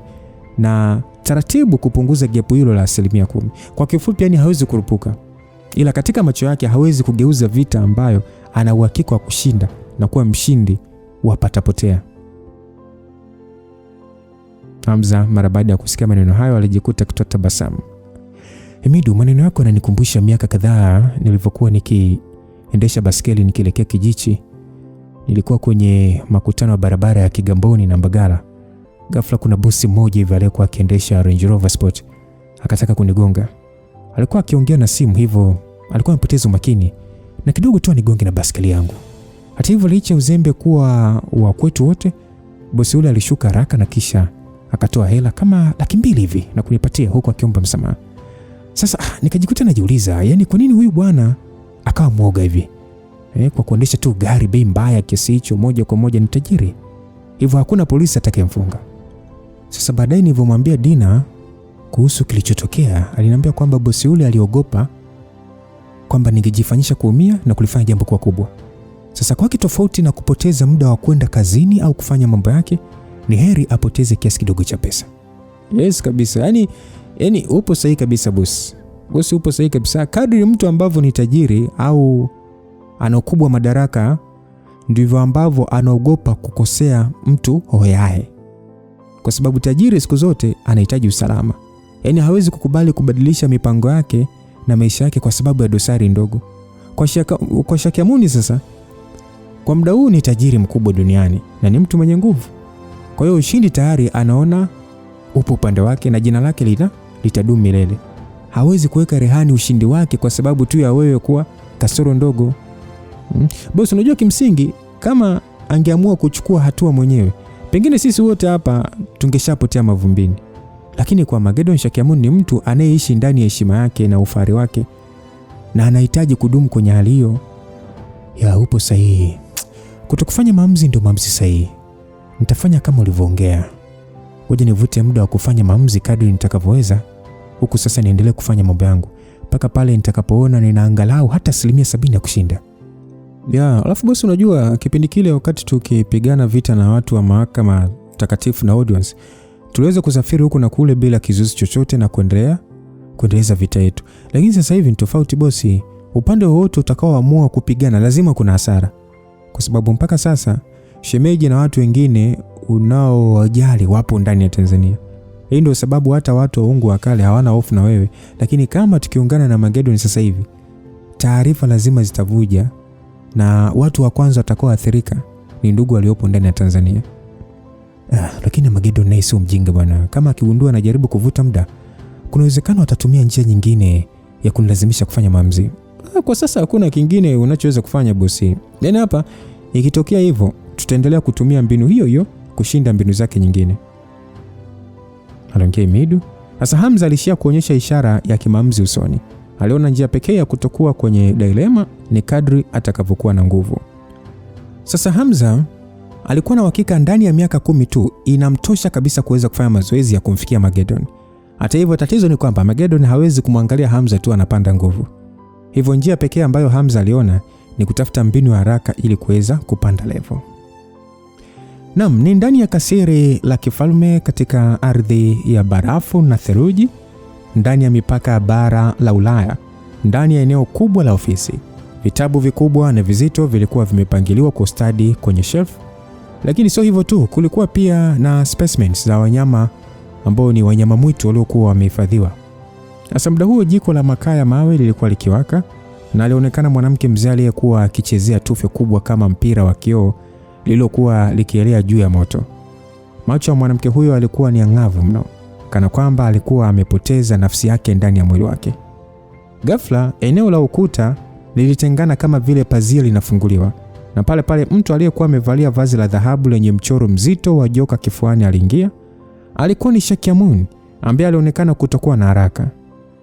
na taratibu kupunguza gepu hilo la 10%. Kwa kifupi, yani hawezi kurupuka. ila katika macho yake hawezi kugeuza vita ambayo ana uhakika wa kushinda na kuwa mshindi wa patapotea. Hamza mara baada ya kusikia maneno hayo alijikuta kutoa tabasamu. Himidu, maneno yako yananikumbusha miaka kadhaa nilivyokuwa nikiendesha baskeli nikielekea Kijichi. Nilikuwa kwenye makutano ya barabara ya Kigamboni na Mbagala. Ghafla kuna bosi mmoja hivi aliyekuwa akiendesha Range Rover Sport akataka kunigonga. Alikuwa akiongea na simu, hivyo alikuwa amepoteza umakini na kidogo tu anigonge na baskeli yangu. Hata hivyo, licha uzembe kuwa wa kwetu wote, bosi yule alishuka haraka na kisha akatoa hela kama 200,000 hivi na kunipatia huku akiomba msamaha. Sasa nikajikuta najiuliza, yani kwa nini huyu bwana akawa mwoga hivi? Kwa kuendesha tu gari bei mbaya kiasi hicho, moja kwa moja ni tajiri. Hivyo hakuna polisi atakayemfunga. Sasa baadaye nilivyomwambia Dina kuhusu kilichotokea, aliniambia kwamba bosi yule aliogopa kwamba ningejifanyisha kuumia na kulifanya jambo kwa kubwa. Sasa kwake, tofauti na kupoteza muda wa kwenda kazini au kufanya mambo yake, ni heri apoteze kiasi kidogo cha pesa. Yes kabisa. Yani upo sahihi kabisa boss. Boss upo sahihi kabisa. Kadri mtu ambavyo ni tajiri au ana ukubwa madaraka, ndivyo ambavyo anaogopa kukosea mtu hoheahe. Kwa sababu tajiri siku zote anahitaji usalama. Yani hawezi kukubali kubadilisha mipango yake na maisha yake kwa sababu ya dosari ndogo. Kwa Shakyamuni sasa, kwa muda huu ni tajiri mkubwa duniani na ni mtu mwenye nguvu. Kwa hiyo ushindi tayari anaona upo upande wake na jina lake litadumu milele. Hawezi kuweka rehani ushindi wake kwa sababu tu ya wewe kuwa kasoro ndogo. Boss, unajua kimsingi kama angeamua kuchukua hatua mwenyewe, pengine sisi wote hapa tungeshapotea mavumbini. Lakini kwa Magedon, Shakyamuni ni mtu anayeishi ndani ya heshima yake na ufahari wake na anahitaji kudumu kwenye hali hiyo. Ya upo sahihi. Kutokufanya maamuzi ndio maamuzi sahihi. Nitafanya kama ulivyoongea. Ngoja nivute muda wa kufanya maamuzi kadri nitakavyoweza. Huku sasa niendelee kufanya mambo yangu mpaka pale nitakapoona nina angalau hata 70% ya kushinda. Alafu bosi, unajua kipindi kile wakati tukipigana vita na watu wa mahakama takatifu na audience, tuliweza kusafiri huku na kule bila kizuizi chochote na kuendeleza vita yetu. Lakini sasa hivi ni tofauti bosi. Upande wowote utakaoamua kupigana lazima kuna hasara. Kwa sababu mpaka sasa shemeji na watu wengine unaowajali wapo ndani ya Tanzania. Hii ndio sababu hata watu wa ungu wa kale hawana hofu na wewe. Lakini kama tukiungana na Magedon sasa hivi, taarifa lazima zitavuja na watu wa kwanza watakaoathirika ni ndugu waliopo ndani ya Tanzania. Lakini Magedon naye sio mjinga bwana. Kama akigundua anajaribu kuvuta muda, kuna uwezekano atatumia njia nyingine ya kunilazimisha kufanya maamuzi. Kwa sasa hakuna kingine unachoweza kufanya bosi. Yaani hapa ikitokea hivyo, tutaendelea kutumia mbinu hiyo hiyo kushinda mbinu zake nyingine. Aliongea Himidu. Sasa Hamza alishia kuonyesha ishara ya kimaamuzi usoni. Aliona njia pekee ya kutokuwa kwenye dilema ni kadri atakavyokuwa na nguvu. Sasa Hamza alikuwa na uhakika ndani ya miaka 10 tu inamtosha kabisa kuweza kufanya mazoezi ya kumfikia Magedon. Hata hivyo, tatizo ni kwamba Magedon hawezi kumwangalia Hamza tu anapanda nguvu. Hivyo njia pekee ambayo Hamza aliona ni kutafuta mbinu ya haraka ili kuweza kupanda level. Ni ndani ya kasiri la kifalme katika ardhi ya barafu na theluji, ndani ya mipaka ya bara la Ulaya, ndani ya eneo kubwa la ofisi. Vitabu vikubwa na vizito vilikuwa vimepangiliwa kwa ustadi kwenye shelf. Lakini sio hivyo tu, kulikuwa pia na specimens za wanyama ambao ni wanyama mwitu waliokuwa wamehifadhiwa. Sasa muda huo jiko la makaa ya mawe lilikuwa likiwaka na alionekana mwanamke mzee aliyekuwa akichezea tufe kubwa kama mpira wa kioo lililokuwa likielea juu ya moto. Macho ya mwanamke huyo alikuwa ni angavu mno, kana kwamba alikuwa amepoteza nafsi yake ndani ya mwili wake. Ghafla eneo la ukuta lilitengana kama vile pazia linafunguliwa, na pale pale mtu aliyekuwa amevalia vazi la dhahabu lenye mchoro mzito wa joka kifuani aliingia. Alikuwa ni Shakyamuni ambaye alionekana kutokuwa na haraka.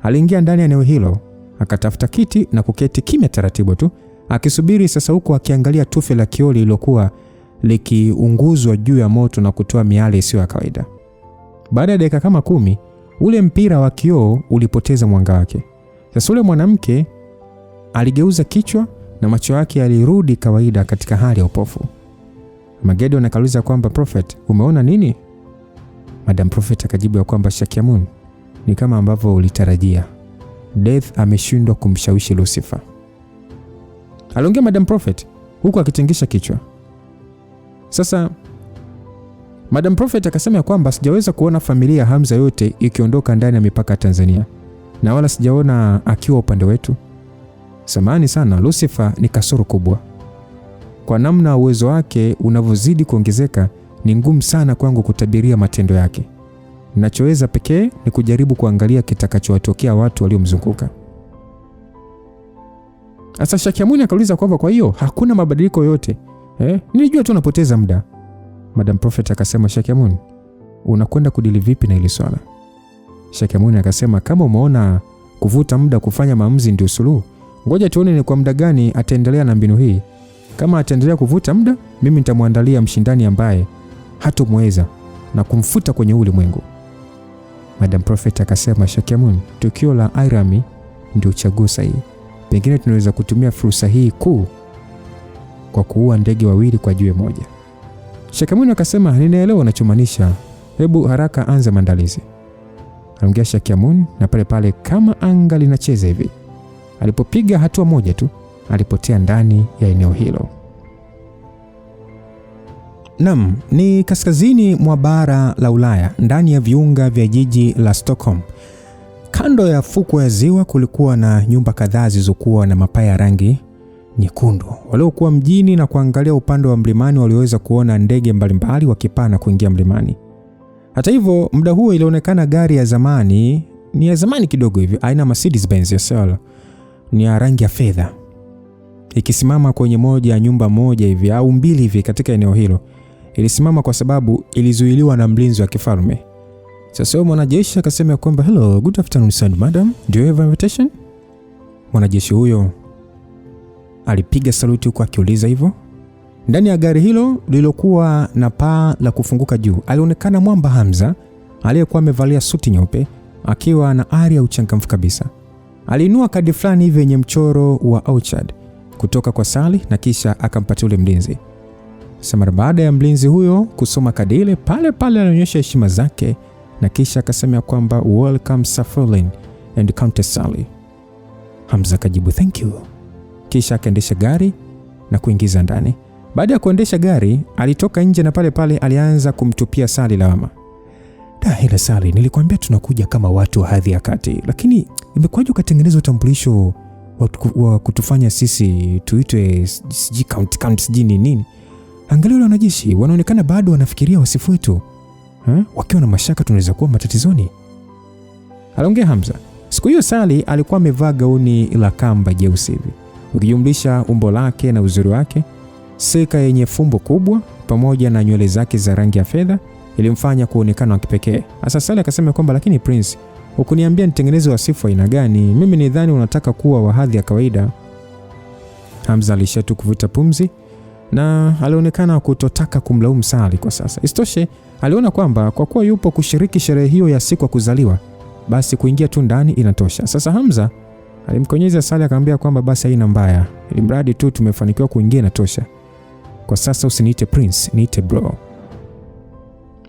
Aliingia ndani ya eneo hilo, akatafuta kiti na kuketi kimya taratibu tu, akisubiri sasa, huko akiangalia tufe la kioo lililokuwa likiunguzwa juu ya moto na kutoa miale isiyo ya kawaida. Baada ya dakika kama 10, ule mpira wa kioo ulipoteza mwanga wake. Sasa ule mwanamke aligeuza kichwa na macho yake yalirudi kawaida katika hali ya upofu. Magedon akauliza kwamba Prophet, umeona nini? Madam Prophet akajibu ya kwamba Shakyamuni, ni kama ambavyo ulitarajia. Death ameshindwa kumshawishi Lucifer. Aliongea Madam Prophet huku akitingisha kichwa. Sasa Madam Prophet akasema kwamba sijaweza kuona familia ya Hamza yote ikiondoka ndani ya mipaka ya Tanzania, na wala sijaona akiwa upande wetu. Samahani sana, Lucifer ni kasoro kubwa. Kwa namna uwezo wake unavyozidi kuongezeka, ni ngumu sana kwangu kutabiria matendo yake. Ninachoweza pekee ni kujaribu kuangalia kitakachowatokea watu waliomzunguka. Sasa Shakyamuni akauliza kwamba kwa hiyo hakuna mabadiliko yote. Nilijua tu unapoteza muda. Madam Prophet akasema, Shakyamuni, unakwenda kudili vipi na hili swala? Shakyamuni akasema, kama umeona kuvuta muda kufanya maamuzi ndio suluhu, ngoja tuone ni kwa muda gani ataendelea na mbinu hii. Kama ataendelea kuvuta muda, mimi nitamwandalia mshindani ambaye hatomweza na kumfuta kwenye ulimwengu. Madam Prophet akasema, Shakyamuni, tukio la Irami ndio chaguo sahihi. Pengine tunaweza kutumia fursa hii kuu kwa kuua ndege wawili kwa jiwe moja. Shakyamuni akasema, ninaelewa unachomaanisha. Hebu haraka anza maandalizi. Aliongea Shakyamuni, na pale pale kama anga linacheza hivi, alipopiga hatua moja tu, alipotea ndani ya eneo hilo. Naam, ni kaskazini mwa bara la Ulaya, ndani ya viunga vya jiji la Stockholm. Kando ya fukwe ya ziwa kulikuwa na nyumba kadhaa zilizokuwa na mapaa ya rangi nyekundu. Waliokuwa mjini na kuangalia upande wa mlimani waliweza kuona ndege mbalimbali wakipaa na kuingia mlimani. Hata hivyo, muda huo ilionekana gari ya zamani, ni ya zamani kidogo hivi, aina Mercedes Benz ya SL, ni ya rangi ya fedha, ikisimama kwenye moja ya nyumba moja hivi au mbili hivi katika eneo hilo. Ilisimama kwa sababu ilizuiliwa na mlinzi wa kifalme. Sasa mwanajeshi akasema kwamba, hello, good afternoon sir, madam, do you have an invitation? Mwanajeshi huyo alipiga saluti huko akiuliza hivyo. Ndani ya gari hilo lililokuwa na paa la kufunguka juu, alionekana mwamba Hamza aliyekuwa amevalia suti nyeupe akiwa na ari ya uchangamfu kabisa. Aliinua kadi fulani hivi yenye mchoro wa orchard kutoka kwa Sally na kisha akampatia yule mlinzi. Sasa baada ya mlinzi huyo kusoma kadi ile, pale pale alionyesha heshima zake na kisha akasema kwamba welcome Sir Furlin and Countess Sally. Hamza akajibu thank you. Kisha akaendesha gari na kuingiza ndani. Baada ya kuendesha gari, alitoka nje na pale pale alianza kumtupia Sally lawama. Ila Sally, nilikwambia tunakuja kama watu wa hadhi ya kati, lakini imekwaje ukatengeneza utambulisho wa kutufanya sisi tuitwe count nini? Angalia wale wanajeshi wanaonekana bado wanafikiria wasifu wetu. Wakiwa na mashaka tunaweza kuwa matatizoni. Aliongea Hamza. Siku hiyo Sally alikuwa amevaa gauni la kamba jeusi hivi. Ukijumlisha umbo lake na uzuri wake, seka yenye fumbo kubwa pamoja na nywele zake za rangi ya fedha ilimfanya kuonekana wa kipekee. Sasa Sally akasema kwamba, lakini Prince, ukuniambia nitengeneze wasifu aina gani? Mimi nidhani unataka kuwa wa hadhi ya kawaida. Hamza alishatu kuvuta pumzi na alionekana kutotaka kumlaumu Sally kwa sasa. Isitoshe, aliona kwamba kwa kuwa yupo kushiriki sherehe hiyo ya siku ya kuzaliwa, basi kuingia tu ndani inatosha. Sasa Hamza alimkonyeza Sally akamwambia kwamba basi haina mbaya, ili mradi tu tumefanikiwa kuingia inatosha. Kwa sasa usiniite Prince, niite bro.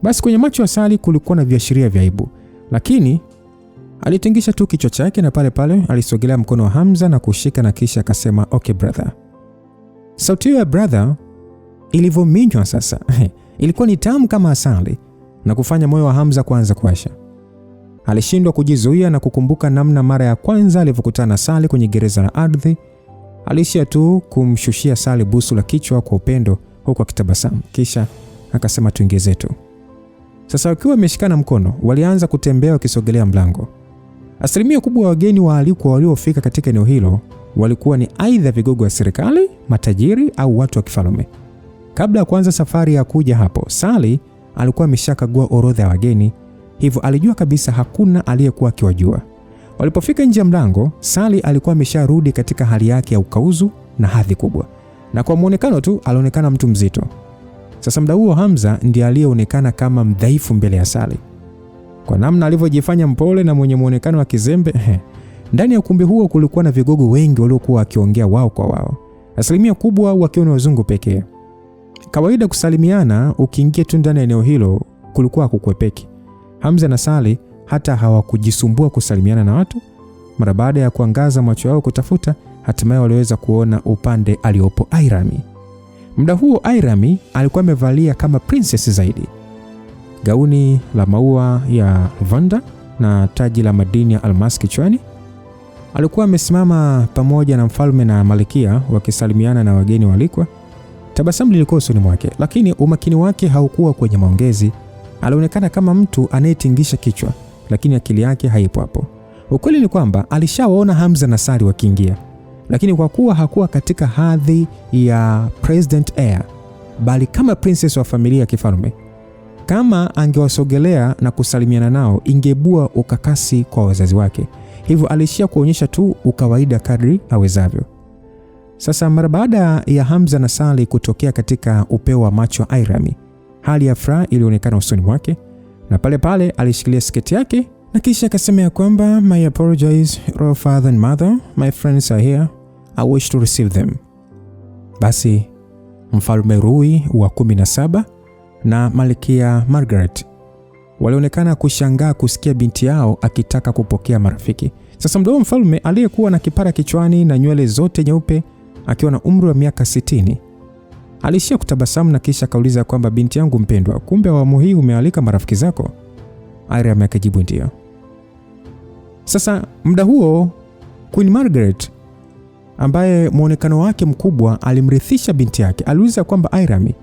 Basi kwenye macho ya Sally kulikuwa na viashiria vya aibu, lakini alitingisha tu kichwa chake na pale pale alisogelea mkono wa Hamza na kushika na kisha akasema okay brother. Sauti ya brother ilivyominywa sasa ilikuwa ni tamu kama asali na kufanya moyo wa Hamza kuanza kuwasha. Alishindwa kujizuia na kukumbuka namna mara ya kwanza alivyokutana na Sally kwenye gereza la ardhi. Alishia tu kumshushia Sally busu la kichwa kwa upendo huku akitabasamu, kisha akasema tuingie zetu. Sasa wakiwa wameshikana mkono, walianza kutembea wakisogelea mlango. Asilimia kubwa ya wageni waalikwa waliofika katika eneo hilo walikuwa ni aidha vigogo wa serikali, matajiri au watu wa kifalme. Kabla ya kuanza safari ya kuja hapo, Sally alikuwa ameshakagua orodha ya wageni, hivyo alijua kabisa hakuna aliyekuwa akiwajua. Walipofika nje ya mlango, Sally alikuwa amesharudi katika hali yake ya ukauzu na hadhi kubwa, na kwa muonekano tu alionekana mtu mzito. Sasa muda huo Hamza ndiye aliyeonekana kama mdhaifu mbele ya Sally. Kwa namna alivyojifanya mpole na mwenye muonekano wa kizembe, ndani ya ukumbi huo kulikuwa na vigogo wengi waliokuwa wakiongea wao kwa wao. Asilimia kubwa wakiwa ni wazungu pekee. Kawaida kusalimiana ukiingia tu ndani ya eneo hilo kulikuwa hakukwepeki. Hamza na Sally hata hawakujisumbua kusalimiana na watu, Mara baada ya kuangaza macho yao kutafuta, hatimaye waliweza kuona upande aliopo Airami. Muda huo Airami alikuwa amevalia kama princess zaidi. Gauni la maua ya lavender na taji la madini ya almasi kichwani. Alikuwa amesimama pamoja na mfalme na malkia wakisalimiana na wageni walikwa. Tabasamu lilikuwa usoni mwake, lakini umakini wake haukuwa kwenye maongezi. Alionekana kama mtu anayetingisha kichwa, lakini akili yake haipo hapo. Ukweli ni kwamba alishawaona Hamza na Sari wakiingia, lakini kwa kuwa hakuwa katika hadhi ya President Heir, bali kama princess wa familia ya kifalme, kama angewasogelea na kusalimiana nao ingebua ukakasi kwa wazazi wake. Hivyo alishia kuonyesha tu ukawaida kadri awezavyo. Sasa mara baada ya Hamza na Sari kutokea katika upeo wa macho wa Airami, hali ya furaha ilionekana usoni mwake, na pale pale alishikilia sketi yake na kisha akasema ya kwamba my apologies royal father and mother, my friends are here, I wish to receive them. Basi Mfalme Rui wa 17 na Malkia Margaret walionekana kushangaa kusikia binti yao akitaka kupokea marafiki. Sasa mdogo mfalme aliyekuwa na kipara kichwani na nywele zote nyeupe akiwa na umri wa miaka 60 alishia kutabasamu na kisha kauliza kwamba binti yangu mpendwa, kumbe awamu hii umealika marafiki zako? Airami akajibu ndio. Sasa muda huo Queen Margaret ambaye muonekano wake mkubwa alimrithisha binti yake aliuliza kwamba Airami,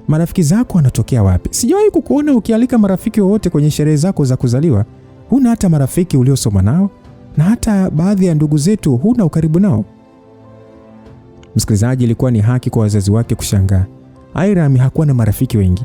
marafiki zako wanatokea wapi? Sijawahi kukuona ukialika marafiki wote kwenye sherehe zako za kuzaliwa. Huna hata marafiki uliosoma nao, na hata baadhi ya ndugu zetu huna ukaribu nao. Msikilizaji, ilikuwa ni haki kwa wazazi wake kushangaa. Airami hakuwa na marafiki wengi.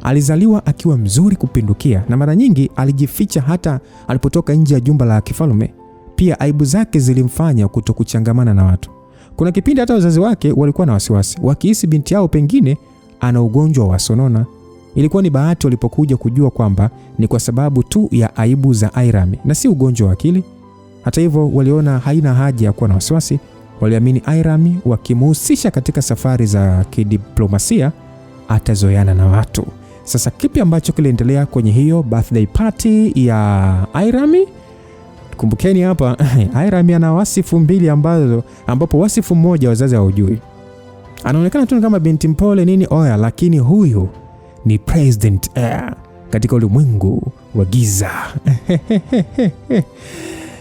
Alizaliwa akiwa mzuri kupindukia na mara nyingi alijificha hata alipotoka nje ya jumba la kifalme. Pia aibu zake zilimfanya kutokuchangamana na watu. Kuna kipindi hata wazazi wake walikuwa na wasiwasi, wakihisi binti yao pengine ana ugonjwa wa sonona. Ilikuwa ni bahati walipokuja kujua kwamba ni kwa sababu tu ya aibu za Airami na si ugonjwa wa akili. Hata hivyo waliona haina haja ya kuwa na wasiwasi. Waliamini Airami wakimhusisha katika safari za kidiplomasia atazoeana na watu. Sasa kipi ambacho kiliendelea kwenye hiyo birthday party ya Airami? Kumbukeni hapa Airami ana wasifu mbili ambapo wasifu mmoja wazazi hawajui. Anaonekana tu kama binti mpole nini oya, lakini huyu ni President Heir katika ulimwengu wa giza.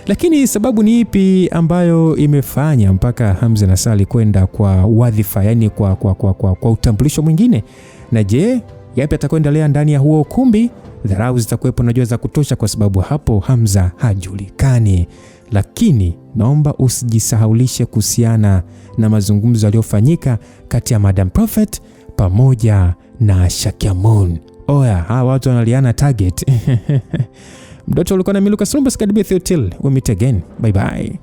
Lakini sababu ni ipi ambayo imefanya mpaka Hamza na Sari kwenda kwa wadhifa, yani kwa utambulisho mwingine? Na je, yapi atakwenda ndani ya huo ukumbi? Dharau zitakuwepo najua za kutosha, kwa sababu hapo Hamza hajulikani. Lakini naomba usijisahaulishe kuhusiana na mazungumzo yaliyofanyika kati ya Madam Prophet pamoja na Shakyamun. Oya, hawa watu wanaliana target. Mdoto ulikuwa na Miluka Slumba Skadibi Theotil. We meet again. Bye bye.